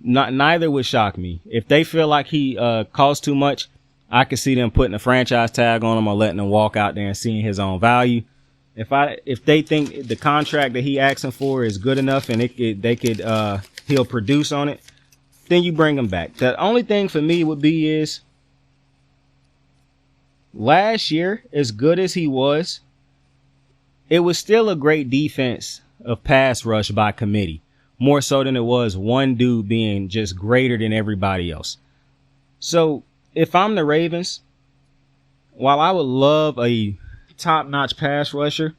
Neither would shock me. If they feel like he costs too much, I could see them putting a franchise tag on him or letting him walk out there and seeing his own value. If they think the contract that he asking for is good enough and he'll produce on it, then you bring him back. The only thing for me would be is last year, as good as he was, it was still a great defense of pass rush by committee, more so than it was one dude being just greater than everybody else. So if I'm the Ravens, while I would love a top-notch pass rusher,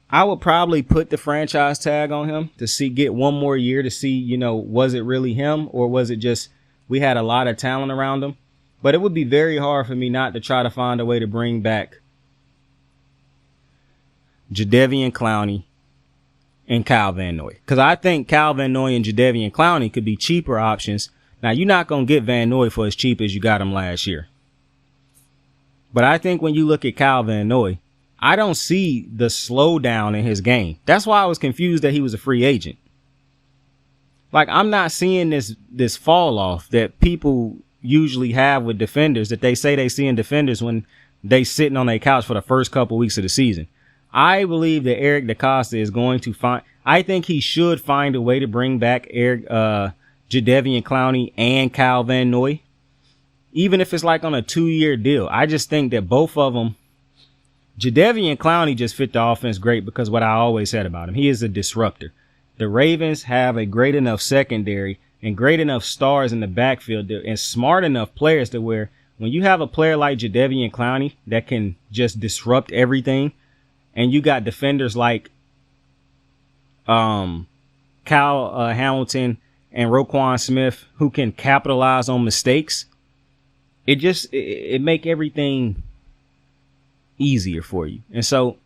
I would probably put the franchise tag on him to get one more year to see, was it really him or was it just we had a lot of talent around him? But it would be very hard for me not to try to find a way to bring back Jadeveon Clowney and Kyle Van Noy. Because I think Kyle Van Noy and Jadeveon Clowney could be cheaper options. Now, you're not going to get Van Noy for as cheap as you got him last year. But I think when you look at Kyle Van Noy, I don't see the slowdown in his game. That's why I was confused that he was a free agent. Like, I'm not seeing this fall off that people usually have with defenders, that they say they see in defenders when they sitting on their couch for the first couple weeks of the season. I believe that Eric DeCosta is going to I think he should find a way to bring back Jadeveon Clowney and Kyle Van Noy, even if it's like on a 2-year deal. I just think that both of them, Jadeveon Clowney just fit the offense great because what I always said about him, he is a disruptor. The Ravens have a great enough secondary and great enough stars in the backfield and smart enough players to where when you have a player like Jadeveon Clowney that can just disrupt everything, and you got defenders like Kyle Hamilton and Roquan Smith who can capitalize on mistakes, it make everything easier for you. And so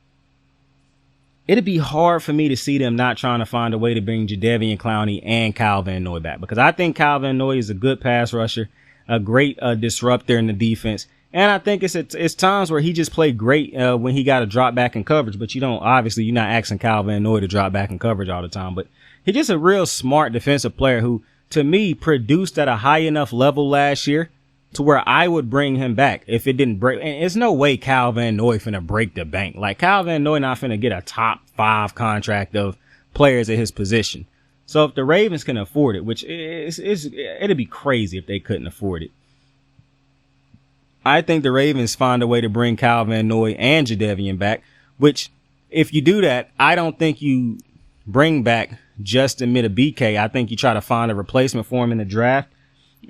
it'd be hard for me to see them not trying to find a way to bring Jadeveon Clowney and Kyle Van Noy back, because I think Kyle Van Noy is a good pass rusher, a great disruptor in the defense, And I think it's times where he just played great when he got to drop back in coverage. But you're not asking Kyle Van Noy to drop back in coverage all the time. But he's just a real smart defensive player who, to me, produced at a high enough level last year to where I would bring him back if it didn't break. And it's no way Kyle Van Noy finna break the bank. Like, Kyle Van Noy not finna get a top 5 contract of players at his position. So if the Ravens can afford it, which it'd be crazy if they couldn't afford it, I think the Ravens find a way to bring Kyle Van Noy and Jadeveon back, which if you do that, I don't think you bring back Justin Mitabike. I think you try to find a replacement for him in the draft,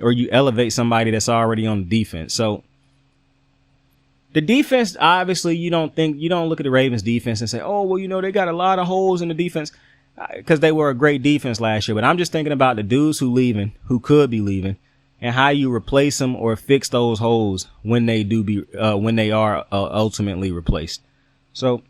or you elevate somebody that's already on the defense. So the defense, obviously, you don't look at the Ravens defense and say, oh, well, they got a lot of holes in the defense, because they were a great defense last year. But I'm just thinking about the dudes who could be leaving, and how you replace them or fix those holes when they are ultimately replaced. So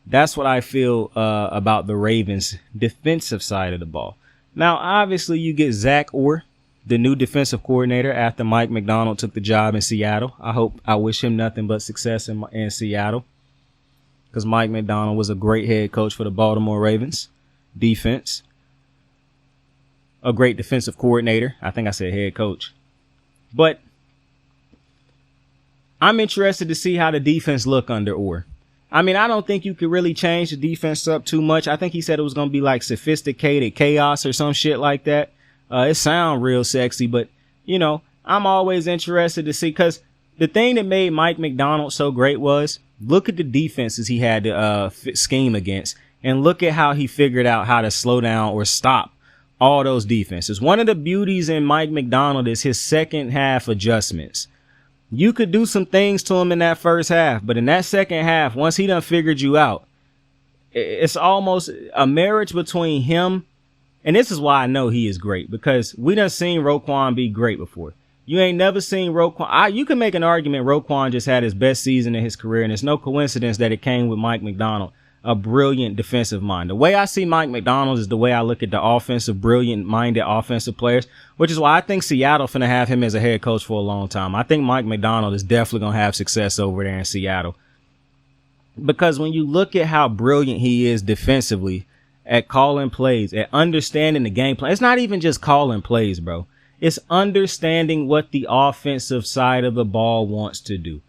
that's what I feel about the Ravens' defensive side of the ball. Now, obviously, you get Zach Orr, the new defensive coordinator after Mike Macdonald took the I wish him nothing but success in Seattle, because Mike Macdonald was a great head coach for the Baltimore Ravens defense. A great defensive coordinator. I think I said head coach. But I'm interested to see how the defense look under Orr. I mean, I don't think you could really change the defense up too much. I think he said it was going to be like sophisticated chaos or some shit like that. It sounds real sexy, but, I'm always interested to see, because the thing that made Mike Macdonald so great was, look at the defenses he had to scheme against, and look at how he figured out how to slow down or stop all those defenses. One of the beauties in Mike Macdonald is his second half adjustments. You could do some things to him in that first half, but in that second half, once he done figured you out, it's almost a marriage between him. And this is why I know he is great, because we done seen Roquan be great before. You ain't never seen Roquan. You can make an argument Roquan just had his best season in his career, and it's no coincidence that it came with Mike Macdonald, a brilliant defensive mind. The way I see Mike Macdonald is the way I look at the brilliant-minded offensive players, which is why I think Seattle finna have him as a head coach for a long time. I think Mike Macdonald is definitely going to have success over there in Seattle. Because when you look at how brilliant he is defensively at calling plays, at understanding the game plan, it's not even just calling plays, bro. It's understanding what the offensive side of the ball wants to do.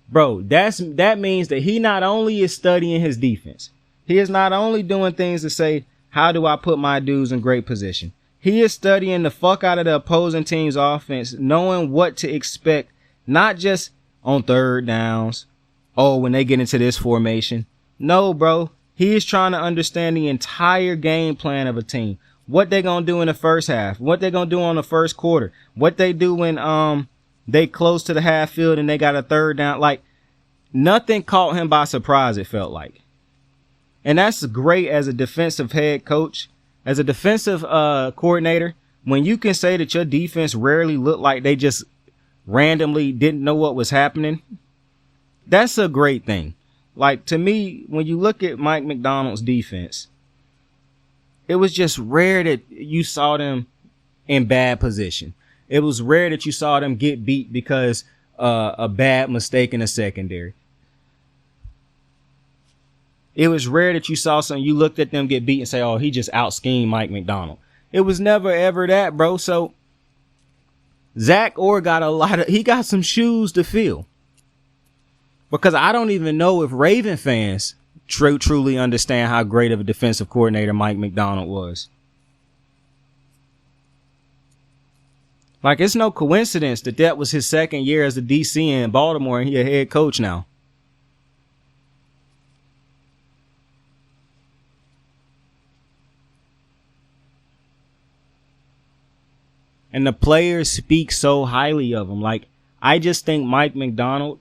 Bro, that means that he not only is studying his defense, he is not only doing things to say, how do I put my dudes in great position? He is studying the fuck out of the opposing team's offense, knowing what to expect, not just on third downs, when they get into this formation. No, bro, he is trying to understand the entire game plan of a team. What they gonna do in the first half, what they gonna do on the first quarter, what they do when they close to the half field and they got a third down. Like, nothing caught him by surprise, it felt like. And that's great as a defensive head coach, as a defensive coordinator, when you can say that your defense rarely looked like they just randomly didn't know what was happening. That's a great thing. Like, to me, when you look at Mike Macdonald's defense, it was just rare that you saw them in bad position. It was rare that you saw them get beat because a bad mistake in the secondary. It was rare that you saw you looked at them get beat and say, oh, he just out-schemed Mike Macdonald. It was never, ever that, bro. So Zach Orr he got some shoes to fill. Because I don't even know if Raven fans truly understand how great of a defensive coordinator Mike Macdonald was. Like, it's no coincidence that was his second year as a DC in Baltimore, and he a head coach now. And the players speak so highly of him. Like, I just think Mike Macdonald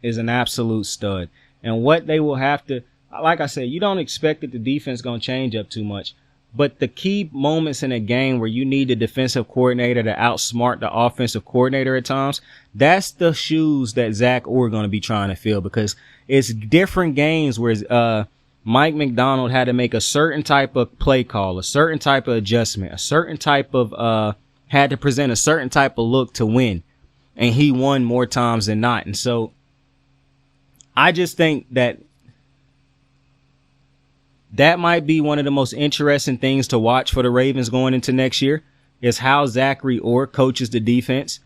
is an absolute stud. And what they will have to, like I said, you don't expect that the defense going to change up too much. But the key moments in a game where you need the defensive coordinator to outsmart the offensive coordinator at times, that's the shoes that Zach Orr going to be trying to fill, because it's different games where Mike Macdonald had to make a certain type of play call, a certain type of adjustment, a certain type of had to present a certain type of look to win. and he won more times than not. And so I just think that might be one of the most interesting things to watch for the Ravens going into next year, is how Zachary Orr coaches the defense.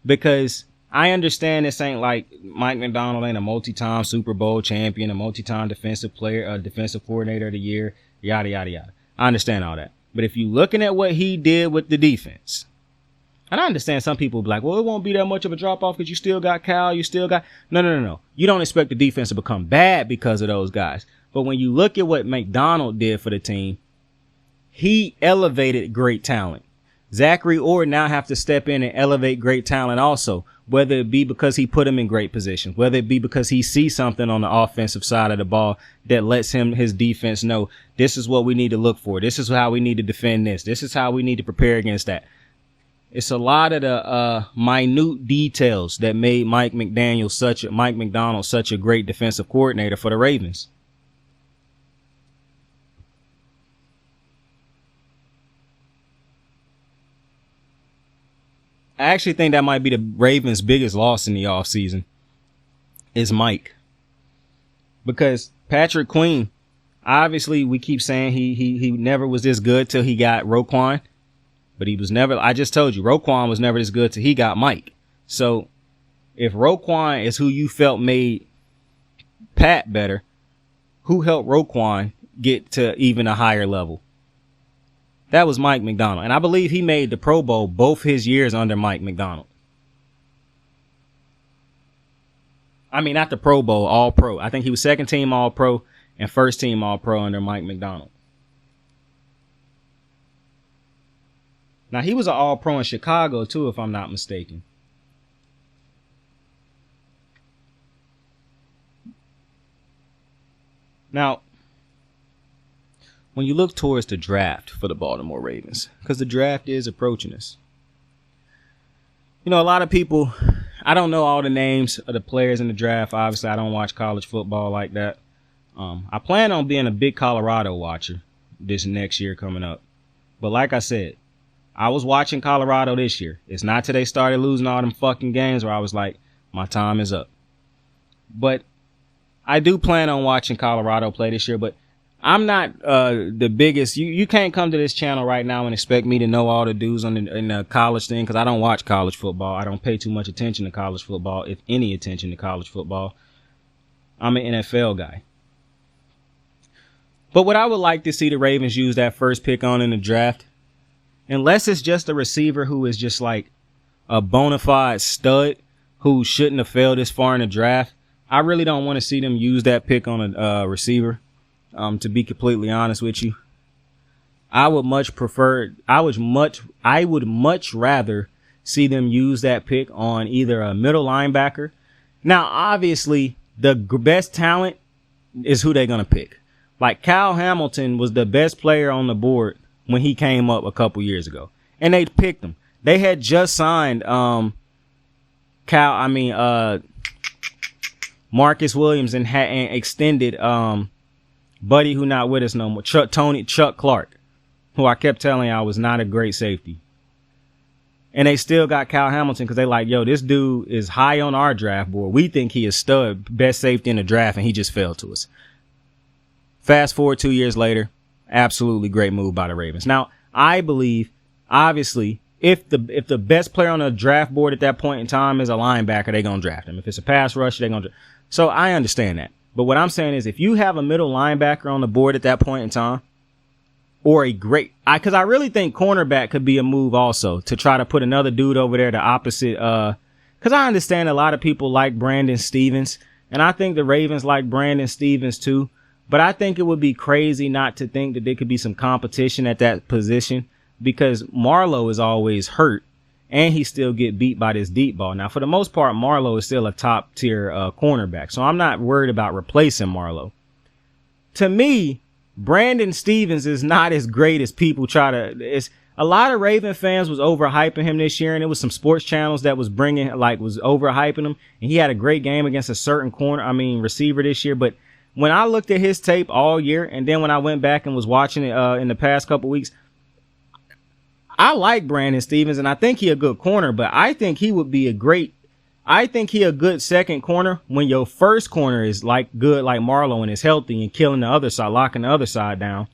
Because I understand this ain't like Mike McDonald ain't a multi-time Super Bowl champion, a multi-time defensive player, a defensive coordinator of the year, yada, yada, yada. I understand all that. But if you're looking at what he did with the defense, and I understand some people will be like, well, it won't be that much of a drop-off because you still got Cal, you still got... No. You don't expect the defense to become bad because of those guys. But when you look at what McDonald did for the team, he elevated great talent. Zachary Orr now have to step in and elevate great talent also, whether it be because he put him in great positions, whether it be because he sees something on the offensive side of the ball that lets his defense know this is what we need to look for. This is how we need to defend this. This is how we need to prepare against that. It's a lot of the minute details that made Mike McDonald such a great defensive coordinator for the Ravens. I actually think that might be the Ravens' biggest loss in the offseason is Mike. Because Patrick Queen, obviously we keep saying he never was this good till he got Roquan. But he was never, I just told you, Roquan was never this good till he got Mike. So if Roquan is who you felt made Pat better, who helped Roquan get to even a higher level? That was Mike McDonald. And I believe he made the Pro Bowl both his years under Mike McDonald. I mean, not the Pro Bowl, All Pro. I think he was second team All Pro and first team All Pro under Mike McDonald. Now, he was an All Pro in Chicago, too, if I'm not mistaken. Now, when you look towards the draft for the Baltimore Ravens, because the draft is approaching us, you know, a lot of people, I don't know all the names of the players in the draft. Obviously, I don't watch college football like that. I plan on being a big Colorado watcher this next year coming up. But like I said, I was watching Colorado this year. It's not till they started losing all them fucking games where I was like, my time is up. But I do plan on watching Colorado play this year, but I'm not the biggest. You can't come to this channel right now and expect me to know all the dudes in the college thing, because I don't watch college football. I don't pay too much attention to college football, if any attention to college football. I'm an NFL guy. But what I would like to see the Ravens use that first pick on in the draft, unless it's just a receiver who is just like a bona fide stud who shouldn't have failed this far in the draft, I really don't want to see them use that pick on a receiver. To be completely honest with you, I would much rather see them use that pick on either a middle linebacker. Now, obviously, the best talent is who they're going to pick. Like Kyle Hamilton was the best player on the board when he came up a couple years ago, and they picked him. They had just signed Marcus Williams and extended buddy who not with us no more, Chuck Clark, who I kept telling y'all was not a great safety. And they still got Kyle Hamilton because they like, yo, this dude is high on our draft board. We think he is stud, best safety in the draft, and he just fell to us. Fast forward 2 years later, absolutely great move by the Ravens. Now, I believe, obviously, if the best player on the draft board at that point in time is a linebacker, they're going to draft him. If it's a pass rusher, they're going to. So I understand that. But what I'm saying is if you have a middle linebacker on the board at that point in time, or a great, because I really think cornerback could be a move also to try to put another dude over there, the opposite. Because I understand a lot of people like Brandon Stevens, and I think the Ravens like Brandon Stevens too. But I think it would be crazy not to think that there could be some competition at that position, because Marlowe is always hurt and he still get beat by this deep ball. Now, for the most part, Marlowe is still a top tier cornerback, so I'm not worried about replacing Marlowe. To me, Brandon Stevens is not as great as people try to. It's a lot of Raven fans was overhyping him this year, and it was some sports channels that was was overhyping him, and he had a great game against a certain receiver this year. But when I looked at his tape all year, and then when I went back and was watching it in the past couple weeks, I like Brandon Stevens, and I think he a good corner, but I think he would be a great I think he a good second corner when your first corner is like good, like Marlowe, and is healthy and killing the other side, locking the other side down.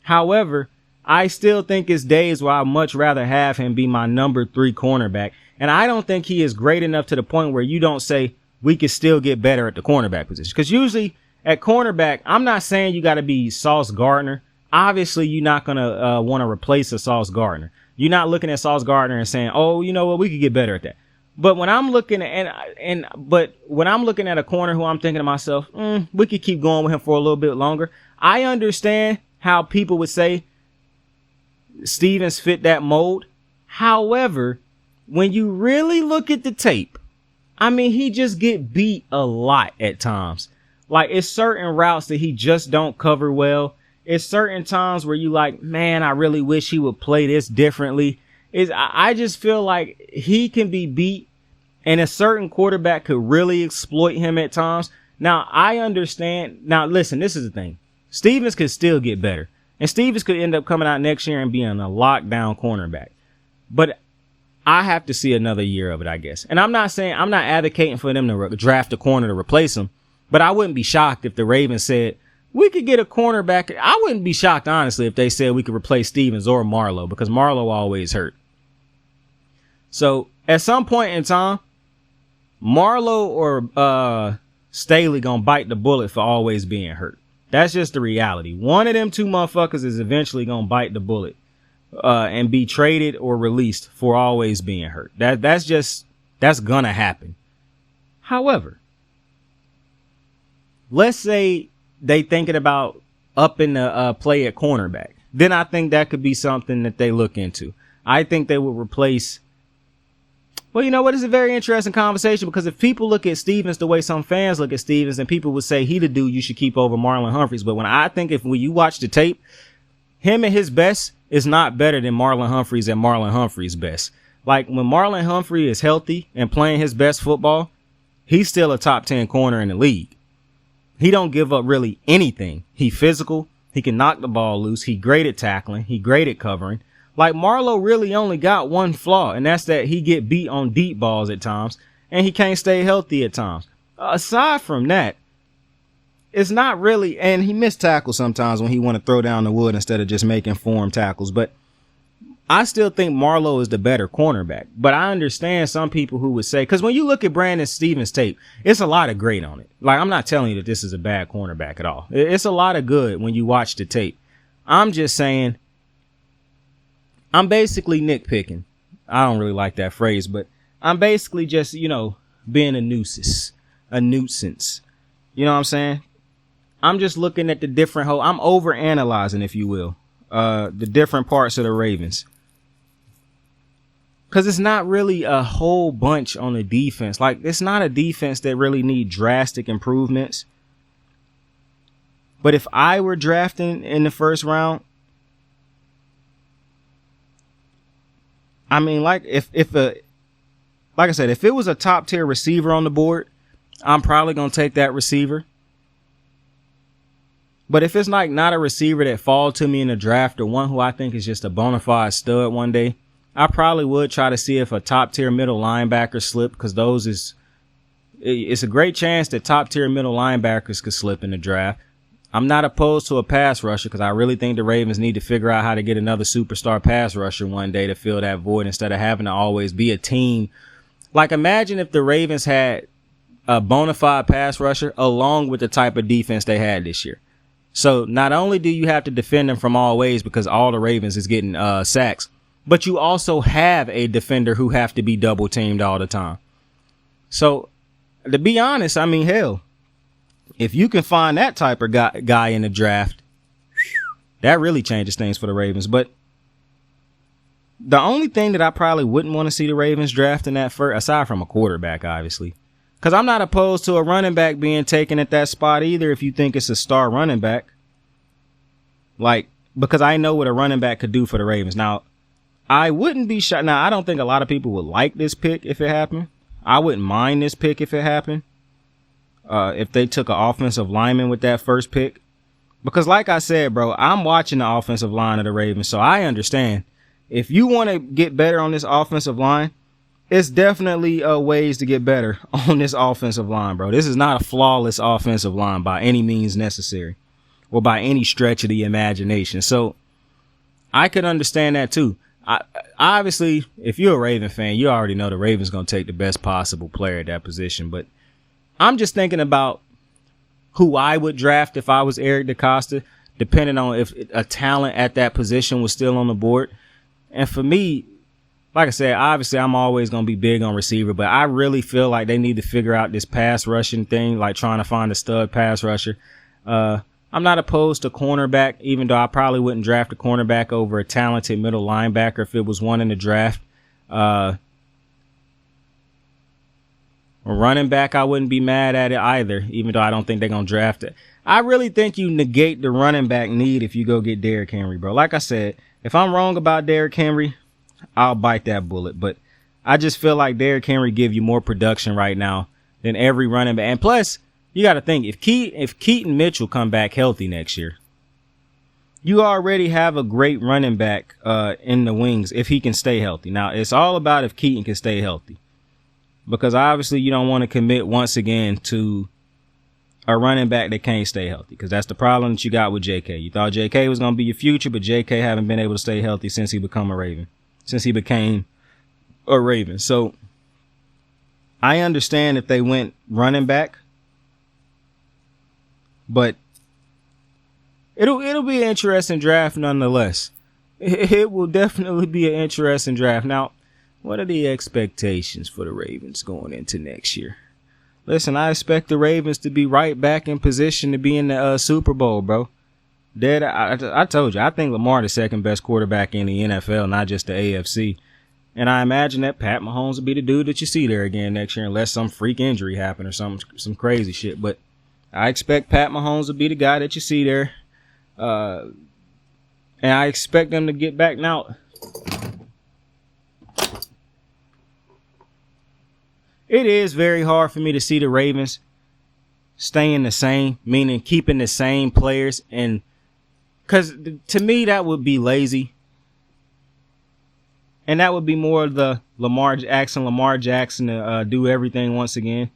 However, I still think it's days where I'd much rather have him be my number 3 cornerback. And I don't think he is great enough to the point where you don't say we could still get better at the cornerback position. Because usually at cornerback, I'm not saying you got to be Sauce Gardner. Obviously, you're not going to want to replace a Sauce Gardner. You're not looking at Sauce Gardner and saying, oh, you know what, we could get better at that. But when I'm looking at, when I'm looking at a corner who I'm thinking to myself, we could keep going with him for a little bit longer. I understand how people would say Stevens fit that mold. However, when you really look at the tape, I mean, he just get beat a lot at times. Like, it's certain routes that he just don't cover well. It's certain times where you like, man, I really wish he would play this differently. I just feel like he can be beat, and a certain quarterback could really exploit him at times. Now, I understand. Now, listen, this is the thing. Stevens could still get better, and Stevens could end up coming out next year and being a lockdown cornerback. But I have to see another year of it, I guess. And I'm not advocating for them to draft a corner to replace him, but I wouldn't be shocked if the Ravens said, we could get a cornerback. I wouldn't be shocked, honestly, if they said we could replace Stevens or Marlowe, because Marlowe always hurt. So at some point in time, Marlowe or Staley gonna bite the bullet for always being hurt. That's just the reality. One of them two motherfuckers is eventually gonna bite the bullet and be traded or released for always being hurt. That's gonna happen. However, let's say they thinking about upping the play at cornerback. Then I think that could be something that they look into. I think they would replace. Well, you know what? It's a very interesting conversation, because if people look at Stevens the way some fans look at Stevens, then people would say he the dude you should keep over Marlon Humphreys. But when you watch the tape, him at his best is not better than Marlon Humphreys at Marlon Humphreys' best. Like, when Marlon Humphrey is healthy and playing his best football, he's still a top 10 corner in the league. He don't give up really anything. He physical. He can knock the ball loose. He great at tackling. He great at covering. Like, Marlowe really only got one flaw, and that's that he get beat on deep balls at times, and he can't stay healthy at times. Aside from that, it's not really, and he missed tackles sometimes when he want to throw down the wood instead of just making form tackles. But I still think Marlowe is the better cornerback. But I understand some people who would say, because when you look at Brandon Stevens' tape, it's a lot of great on it. Like, I'm not telling you that this is a bad cornerback at all. It's a lot of good when you watch the tape. I'm just saying, I'm basically nitpicking. I don't really like that phrase, but I'm basically just, being a nuisance. You know what I'm saying? I'm just looking at the different I'm overanalyzing, if you will, the different parts of the Ravens. Because it's not really a whole bunch on the defense. Like, it's not a defense that really need drastic improvements. But if I were drafting in the first round, I mean, like I said, if it was a top tier receiver on the board, I'm probably going to take that receiver. But if it's like not a receiver that fall to me in the draft, or one who I think is just a bona fide stud one day, I probably would try to see if a top tier middle linebacker slip, because it's a great chance that top tier middle linebackers could slip in the draft. I'm not opposed to a pass rusher, because I really think the Ravens need to figure out how to get another superstar pass rusher one day to fill that void instead of having to always be a team. Like, imagine if the Ravens had a bona fide pass rusher along with the type of defense they had this year. So not only do you have to defend them from all ways because all the Ravens is getting sacks, but you also have a defender who have to be double teamed all the time. So to be honest, I mean, hell, if you can find that type of guy in the draft, that really changes things for the Ravens. But the only thing that I probably wouldn't want to see the Ravens draft in that first, aside from a quarterback, obviously, because I'm not opposed to a running back being taken at that spot either if you think it's a star running back. Like, because I know what a running back could do for the Ravens. Now, I wouldn't be shocked. Now, I don't think a lot of people would like this pick if it happened. I wouldn't mind this pick if it happened. If they took an offensive lineman with that first pick. Because like I said, bro, I'm watching the offensive line of the Ravens, so I understand. If you want to get better on this offensive line, it's definitely ways to get better on this offensive line, bro. This is not a flawless offensive line by any means necessary or by any stretch of the imagination. So I could understand that too. Obviously, if you're a Raven fan, you already know the Ravens going to take the best possible player at that position. But I'm just thinking about who I would draft if I was Eric DeCosta, depending on if a talent at that position was still on the board. And for me, like I said, obviously I'm always going to be big on receiver, but I really feel like they need to figure out this pass rushing thing, like trying to find a stud pass rusher. I'm not opposed to cornerback, even though I probably wouldn't draft a cornerback over a talented middle linebacker if it was one in the draft. A running back, I wouldn't be mad at it either, even though I don't think they're going to draft it. I really think you negate the running back need if you go get Derrick Henry, bro. Like I said, if I'm wrong about Derrick Henry, I'll bite that bullet. But I just feel like Derrick Henry give you more production right now than every running back. And plus, you got to think, if Keaton Mitchell come back healthy next year, you already have a great running back in the wings if he can stay healthy. Now, it's all about if Keaton can stay healthy, because obviously you don't want to commit once again to a running back that can't stay healthy, because that's the problem that you got with JK. You thought JK was going to be your future, but JK haven't been able to stay healthy since he became a Raven. So I understand if they went running back, but it'll be an interesting draft nonetheless. It will definitely be an interesting draft. Now, what are the expectations for the Ravens going into next year? Listen, I expect the Ravens to be right back in position to be in the Super Bowl, bro. I told you, I think Lamar the second best quarterback in the NFL, not just the AFC. And I imagine that Pat Mahomes will be the dude that you see there again next year, unless some freak injury happen or some crazy shit. But I expect Pat Mahomes to be the guy that you see there. And I expect them to get back. Now, it is very hard for me to see the Ravens staying the same, meaning keeping the same players. And because to me, that would be lazy. And that would be more of the Lamar Jackson to do everything once again.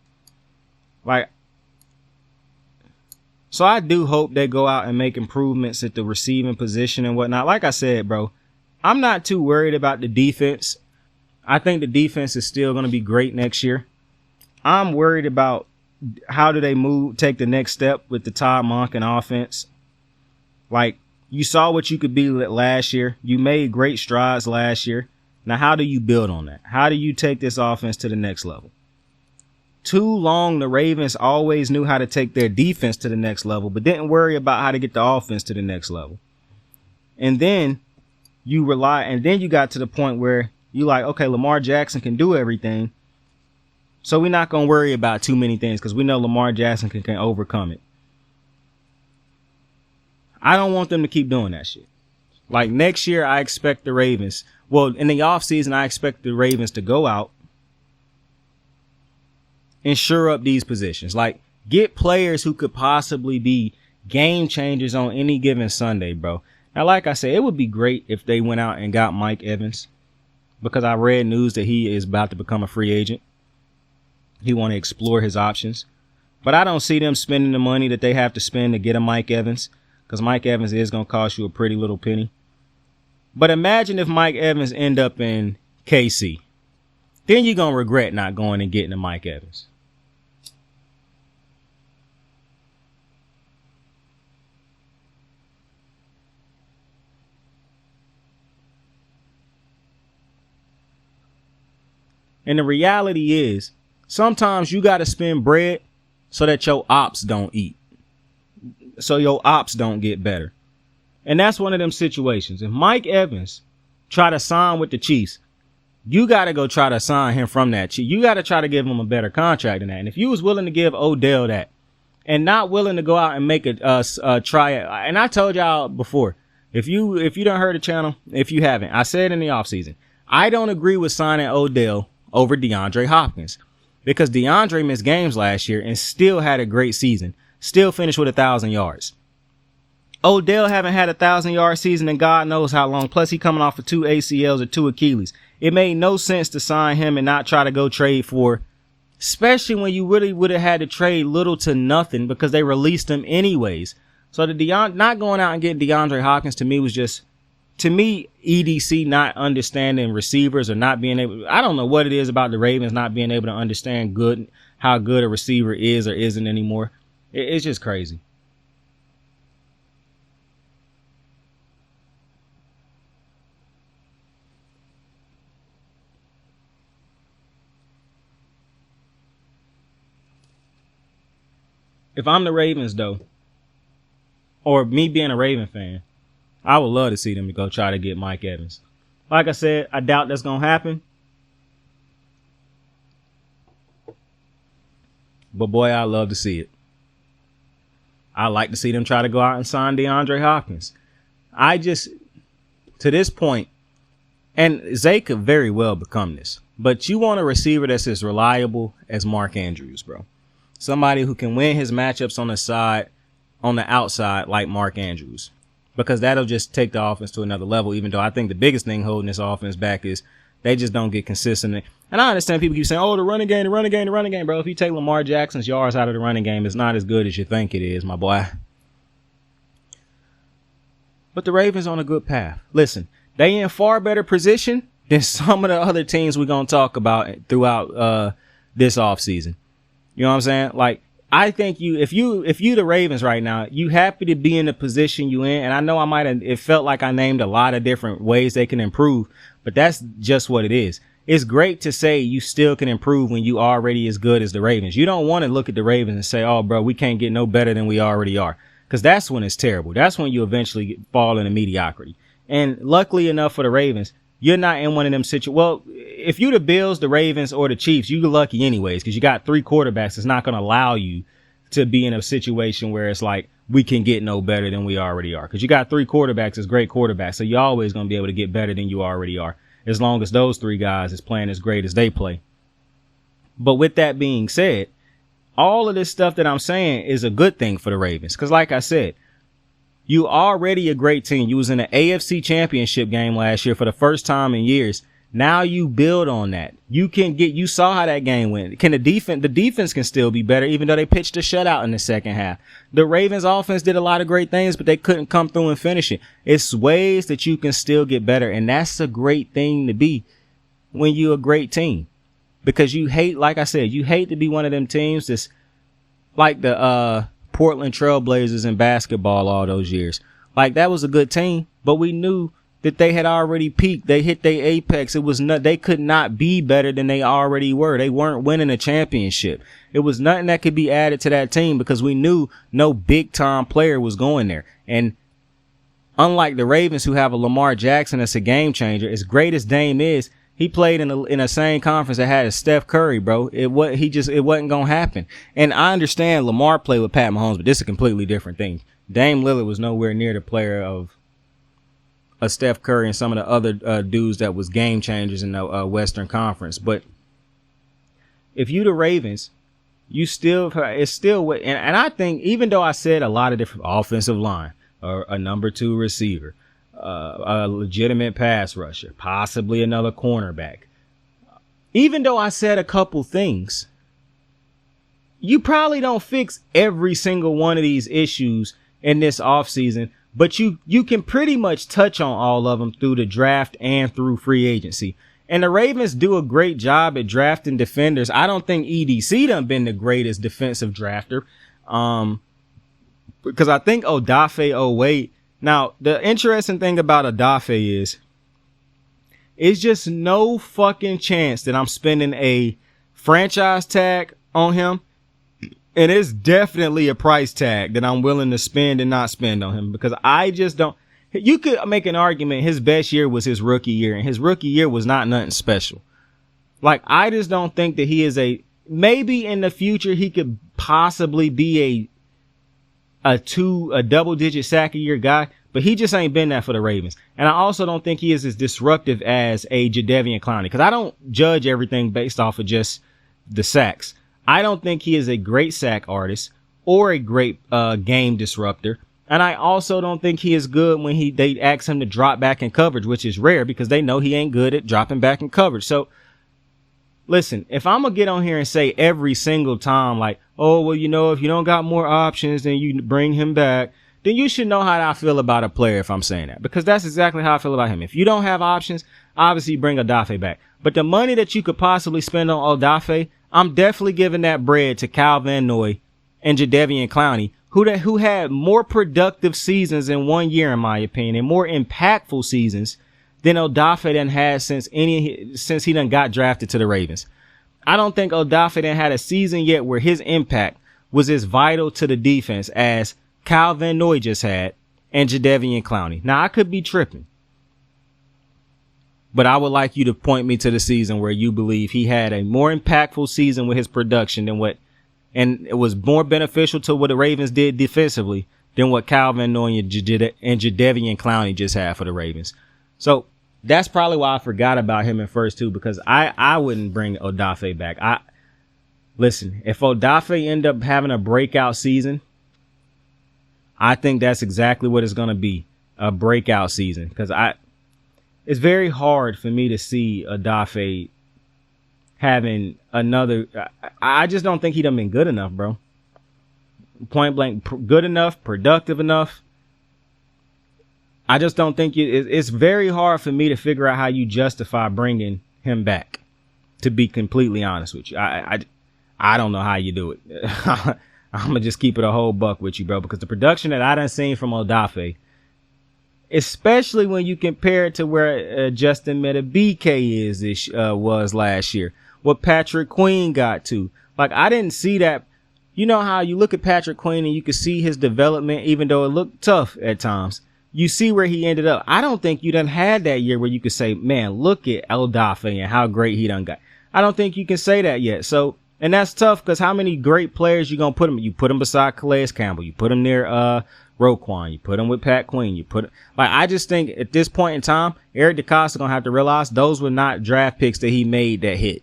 So I do hope they go out and make improvements at the receiving position and whatnot. Like I said, bro, I'm not too worried about the defense. I think the defense is still going to be great next year. I'm worried about how do they take the next step with the Todd Monken offense. Like, you saw what you could be last year. You made great strides last year. Now, how do you build on that? How do you take this offense to the next level? Too long, the Ravens always knew how to take their defense to the next level, but didn't worry about how to get the offense to the next level. And then you got to the point where you like, okay, Lamar Jackson can do everything. So we're not going to worry about too many things because we know Lamar Jackson can overcome it. I don't want them to keep doing that shit. Like next year, I expect the Ravens. Well, in the offseason, I expect the Ravens to go out and shore up these positions. Like, get players who could possibly be game changers on any given Sunday, bro. Now, like I said, it would be great if they went out and got Mike Evans, because I read news that he is about to become a free agent. He want to explore his options. But I don't see them spending the money that they have to spend to get a Mike Evans, because Mike Evans is going to cost you a pretty little penny. But imagine if Mike Evans end up in KC. Then you're going to regret not going and getting a Mike Evans. And the reality is, sometimes you got to spend bread so that your ops don't eat. So your ops don't get better. And that's one of them situations. If Mike Evans try to sign with the Chiefs, you got to go try to sign him from that. You got to try to give him a better contract than that. And if you was willing to give Odell that and not willing to go out and make a try it. And I told y'all before, if you don't heard the channel, if you haven't, I said in the offseason, I don't agree with signing Odell over DeAndre Hopkins, because DeAndre missed games last year and still had a great season, still finished with 1,000 yards. Odell haven't had 1,000-yard season in God knows how long. Plus, he coming off of 2 ACLs or 2 Achilles. It made no sense to sign him and not try to go trade for, especially when you really would have had to trade little to nothing because they released him anyways. So not going out and getting DeAndre Hopkins to me was just, to me, EDC not understanding receivers or not being able, I don't know what it is about the Ravens not being able to understand how good a receiver is or isn't anymore. It's just crazy. If I'm the Ravens, though, or me being a Raven fan, I would love to see them go try to get Mike Evans. Like I said, I doubt that's going to happen. But boy, I love to see it. I like to see them try to go out and sign DeAndre Hopkins. To this point, and Zay could very well become this, but you want a receiver that's as reliable as Mark Andrews, bro. Somebody who can win his matchups on the outside like Mark Andrews, because that'll just take the offense to another level, even though I think the biggest thing holding this offense back is they just don't get consistent. And I understand people keep saying, oh, the running game, bro. If you take Lamar Jackson's yards out of the running game, it's not as good as you think it is, my boy. But the Ravens on a good path. Listen, they in far better position than some of the other teams we're going to talk about throughout this offseason. You know what I'm saying? Like, I think if you the Ravens right now, you happy to be in the position you in. And I know it felt like I named a lot of different ways they can improve, but that's just what it is. It's great to say you still can improve when you already as good as the Ravens. You don't want to look at the Ravens and say, oh, bro, we can't get no better than we already are. Because that's when it's terrible. That's when you eventually fall into mediocrity. And luckily enough for the Ravens, you're not in one of them situations. Well, if you the Bills, the Ravens, or the Chiefs, you're lucky anyways, because you got 3 quarterbacks. It's not going to allow you to be in a situation where it's like, we can get no better than we already are. Because you got 3 quarterbacks as great quarterbacks, so you're always going to be able to get better than you already are, as long as those 3 guys is playing as great as they play. But with that being said, all of this stuff that I'm saying is a good thing for the Ravens. Because like I said, you already a great team. You was in the AFC Championship game last year for the first time in years. Now you build on that. You saw how that game went. The defense can still be better, even though they pitched a shutout in the second half. The Ravens offense did a lot of great things, but they couldn't come through and finish it. It's ways that you can still get better. And that's a great thing to be when you're a great team, because you hate, like I said, you hate to be one of them teams that's like the, Portland Trailblazers in basketball all those years. Like, that was a good team, but we knew that they had already peaked. They hit their apex. They could not be better than they already were. They weren't winning a championship. It was nothing that could be added to that team because we knew no big time player was going there. And unlike the Ravens, who have a Lamar Jackson that's a game changer, as great as Dame is, he played in the same conference that had a Steph Curry, bro. It wasn't going to happen. And I understand Lamar played with Pat Mahomes, but this is a completely different thing. Dame Lillard was nowhere near the player of a Steph Curry and some of the other dudes that was game changers in the Western Conference. But if you the Ravens, it's still, and I think, even though I said a lot of different offensive line, or a number 2 receiver, a legitimate pass rusher, possibly another cornerback. Even though I said a couple things, you probably don't fix every single one of these issues in this offseason, but you can pretty much touch on all of them through the draft and through free agency. And the Ravens do a great job at drafting defenders. I don't think EDC done been the greatest defensive drafter, because I think Odafe Oweh. Now, the interesting thing about Odafe is, it's just no fucking chance that I'm spending a franchise tag on him. And it's definitely a price tag that I'm willing to spend and not spend on him, because I just don't. You could make an argument his best year was his rookie year, and his rookie year was not nothing special. Like, I just don't think that he is maybe in the future he could possibly be a double-digit sack a year guy, but he just ain't been that for the Ravens. And I also don't think he is as disruptive as a Jadeveon Clowney, because I don't judge everything based off of just the sacks. I don't think he is a great sack artist or a great game disruptor. And I also don't think he is good when they ask him to drop back in coverage, which is rare because they know he ain't good at dropping back in coverage. So listen, if I'm going to get on here and say every single time, like, oh, well, if you don't got more options, then you bring him back, then you should know how I feel about a player if I'm saying that, because that's exactly how I feel about him. If you don't have options, obviously bring Odafe back. But the money that you could possibly spend on Odafe, I'm definitely giving that bread to Kyle Van Noy and Jadeveon Clowney, who had more productive seasons in 1 year, in my opinion, and more impactful seasons than Odafe done had since he done got drafted to the Ravens. I don't think Odafe done had a season yet where his impact was as vital to the defense as Kyle Van Noy just had and Jadeveon Clowney. Now, I could be tripping, but I would like you to point me to the season where you believe he had a more impactful season with his production and it was more beneficial to what the Ravens did defensively than what Kyle Van Noy and Jadeveon Clowney just had for the Ravens. So that's probably why I forgot about him at first too, because I wouldn't bring Odafe back. Listen, if Odafe end up having a breakout season, I think that's exactly what it's going to be, a breakout season, because it's very hard for me to see Odafe having another. I just don't think he done been good enough, bro. Point blank, good enough, productive enough. I just don't think it's very hard for me to figure out how you justify bringing him back, to be completely honest with you. I don't know how you do it. I'm going to just keep it a whole buck with you, bro, because the production that I done seen from Odafe, especially when you compare it to where Justin Metabike was last year, what Patrick Queen got to. Like, I didn't see that. You know how you look at Patrick Queen and you can see his development, even though it looked tough at times. You see where he ended up. I don't think you done had that year where you could say, man, look at Odafe and how great he done got. I don't think you can say that yet. So, and that's tough because how many great players you going to put him? You put him beside Calais Campbell. You put him near Roquan. You put him with Pat Queen. I just think at this point in time, Eric DeCosta going to have to realize those were not draft picks that he made that hit.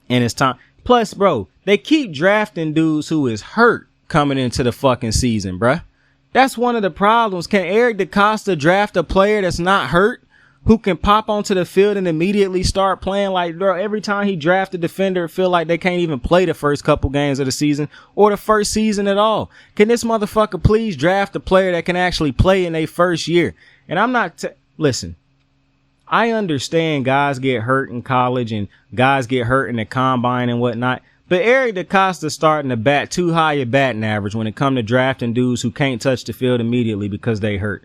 And it's time. Plus, bro, they keep drafting dudes who is hurt coming into the fucking season, bruh. That's one of the problems. Can Eric DeCosta draft a player that's not hurt, who can pop onto the field and immediately start playing? Like, bro, every time he draft a defender, feel like they can't even play the first couple games of the season or the first season at all. Can this motherfucker please draft a player that can actually play in their first year? And I'm not, listen, I understand guys get hurt in college and guys get hurt in the combine and whatnot. But Eric DeCosta's starting to bat too high a batting average when it comes to drafting dudes who can't touch the field immediately because they hurt.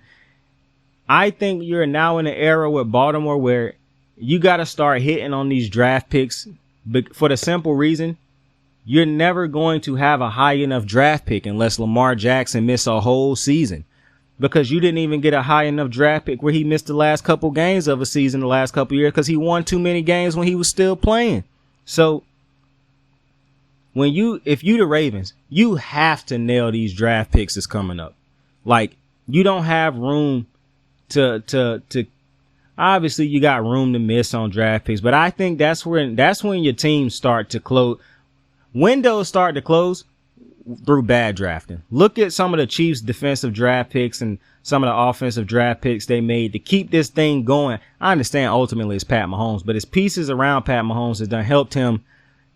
I think you're now in an era with Baltimore where you got to start hitting on these draft picks for the simple reason you're never going to have a high enough draft pick unless Lamar Jackson miss a whole season, because you didn't even get a high enough draft pick where he missed the last couple games of a season the last couple years because he won too many games when he was still playing. So if you the Ravens, you have to nail these draft picks that's coming up. Like, you don't have room to obviously you got room to miss on draft picks, but I think that's when your teams start to close. Windows start to close through bad drafting. Look at some of the Chiefs' defensive draft picks and some of the offensive draft picks they made to keep this thing going. I understand ultimately it's Pat Mahomes, but it's pieces around Pat Mahomes that done helped him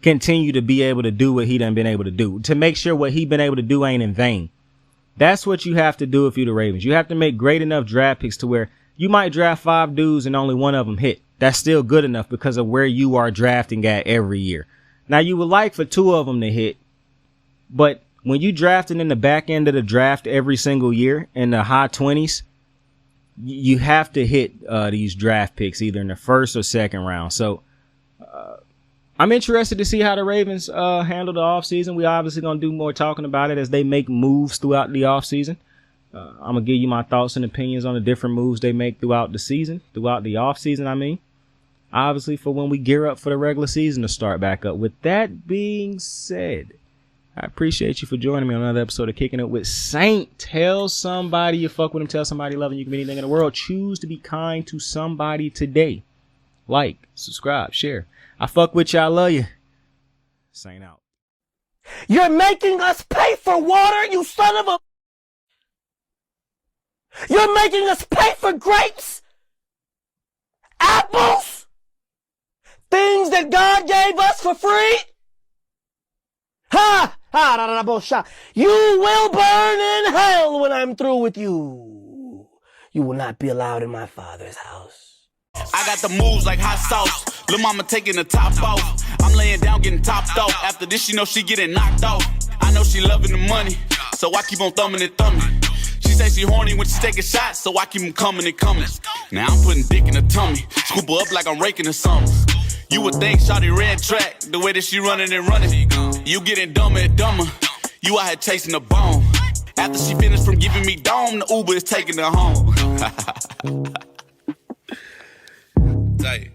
continue to be able to do what he done been able to do, to make sure what he been able to do ain't in vain. That's what you have to do if you're the Ravens. You have to make great enough draft picks to where you might draft 5 dudes and only one of them hit. That's still good enough because of where you are drafting at every year. Now, you would like for 2 of them to hit, but when you drafting in the back end of the draft every single year in the high 20s, you have to hit these draft picks either in the first or second round. So, I'm interested to see how the Ravens handle the offseason. We obviously going to do more talking about it as they make moves throughout the offseason. I'm going to give you my thoughts and opinions on the different moves they make throughout the season, throughout the offseason, I mean. Obviously, for when we gear up for the regular season to start back up. With that being said, I appreciate you for joining me on another episode of Kicking It with Saint. Tell somebody you fuck with them. Tell somebody you love them. You can be anything in the world. Choose to be kind to somebody today. Like, subscribe, share. I fuck with you. I love you. Saint out. You're making us pay for water, you son of a... You're making us pay for grapes, apples, things that God gave us for free. Ha! Ha! Da, da, da, bullshit. You will burn in hell when I'm through with you. You will not be allowed in my Father's house. I got the moves like hot sauce. Lil' mama taking the top off. I'm laying down getting topped off. After this, she know she getting knocked off. I know she loving the money, so I keep on thumbing and thumbing. She say she horny when she taking shots, so I keep them coming and coming. Now I'm putting dick in her tummy, scoop her up like I'm raking her something. You would think shawty red track, the way that she running and running. You getting dumber and dumber. You out here chasing the bone. After she finished from giving me dome, the Uber is taking her home. Tight.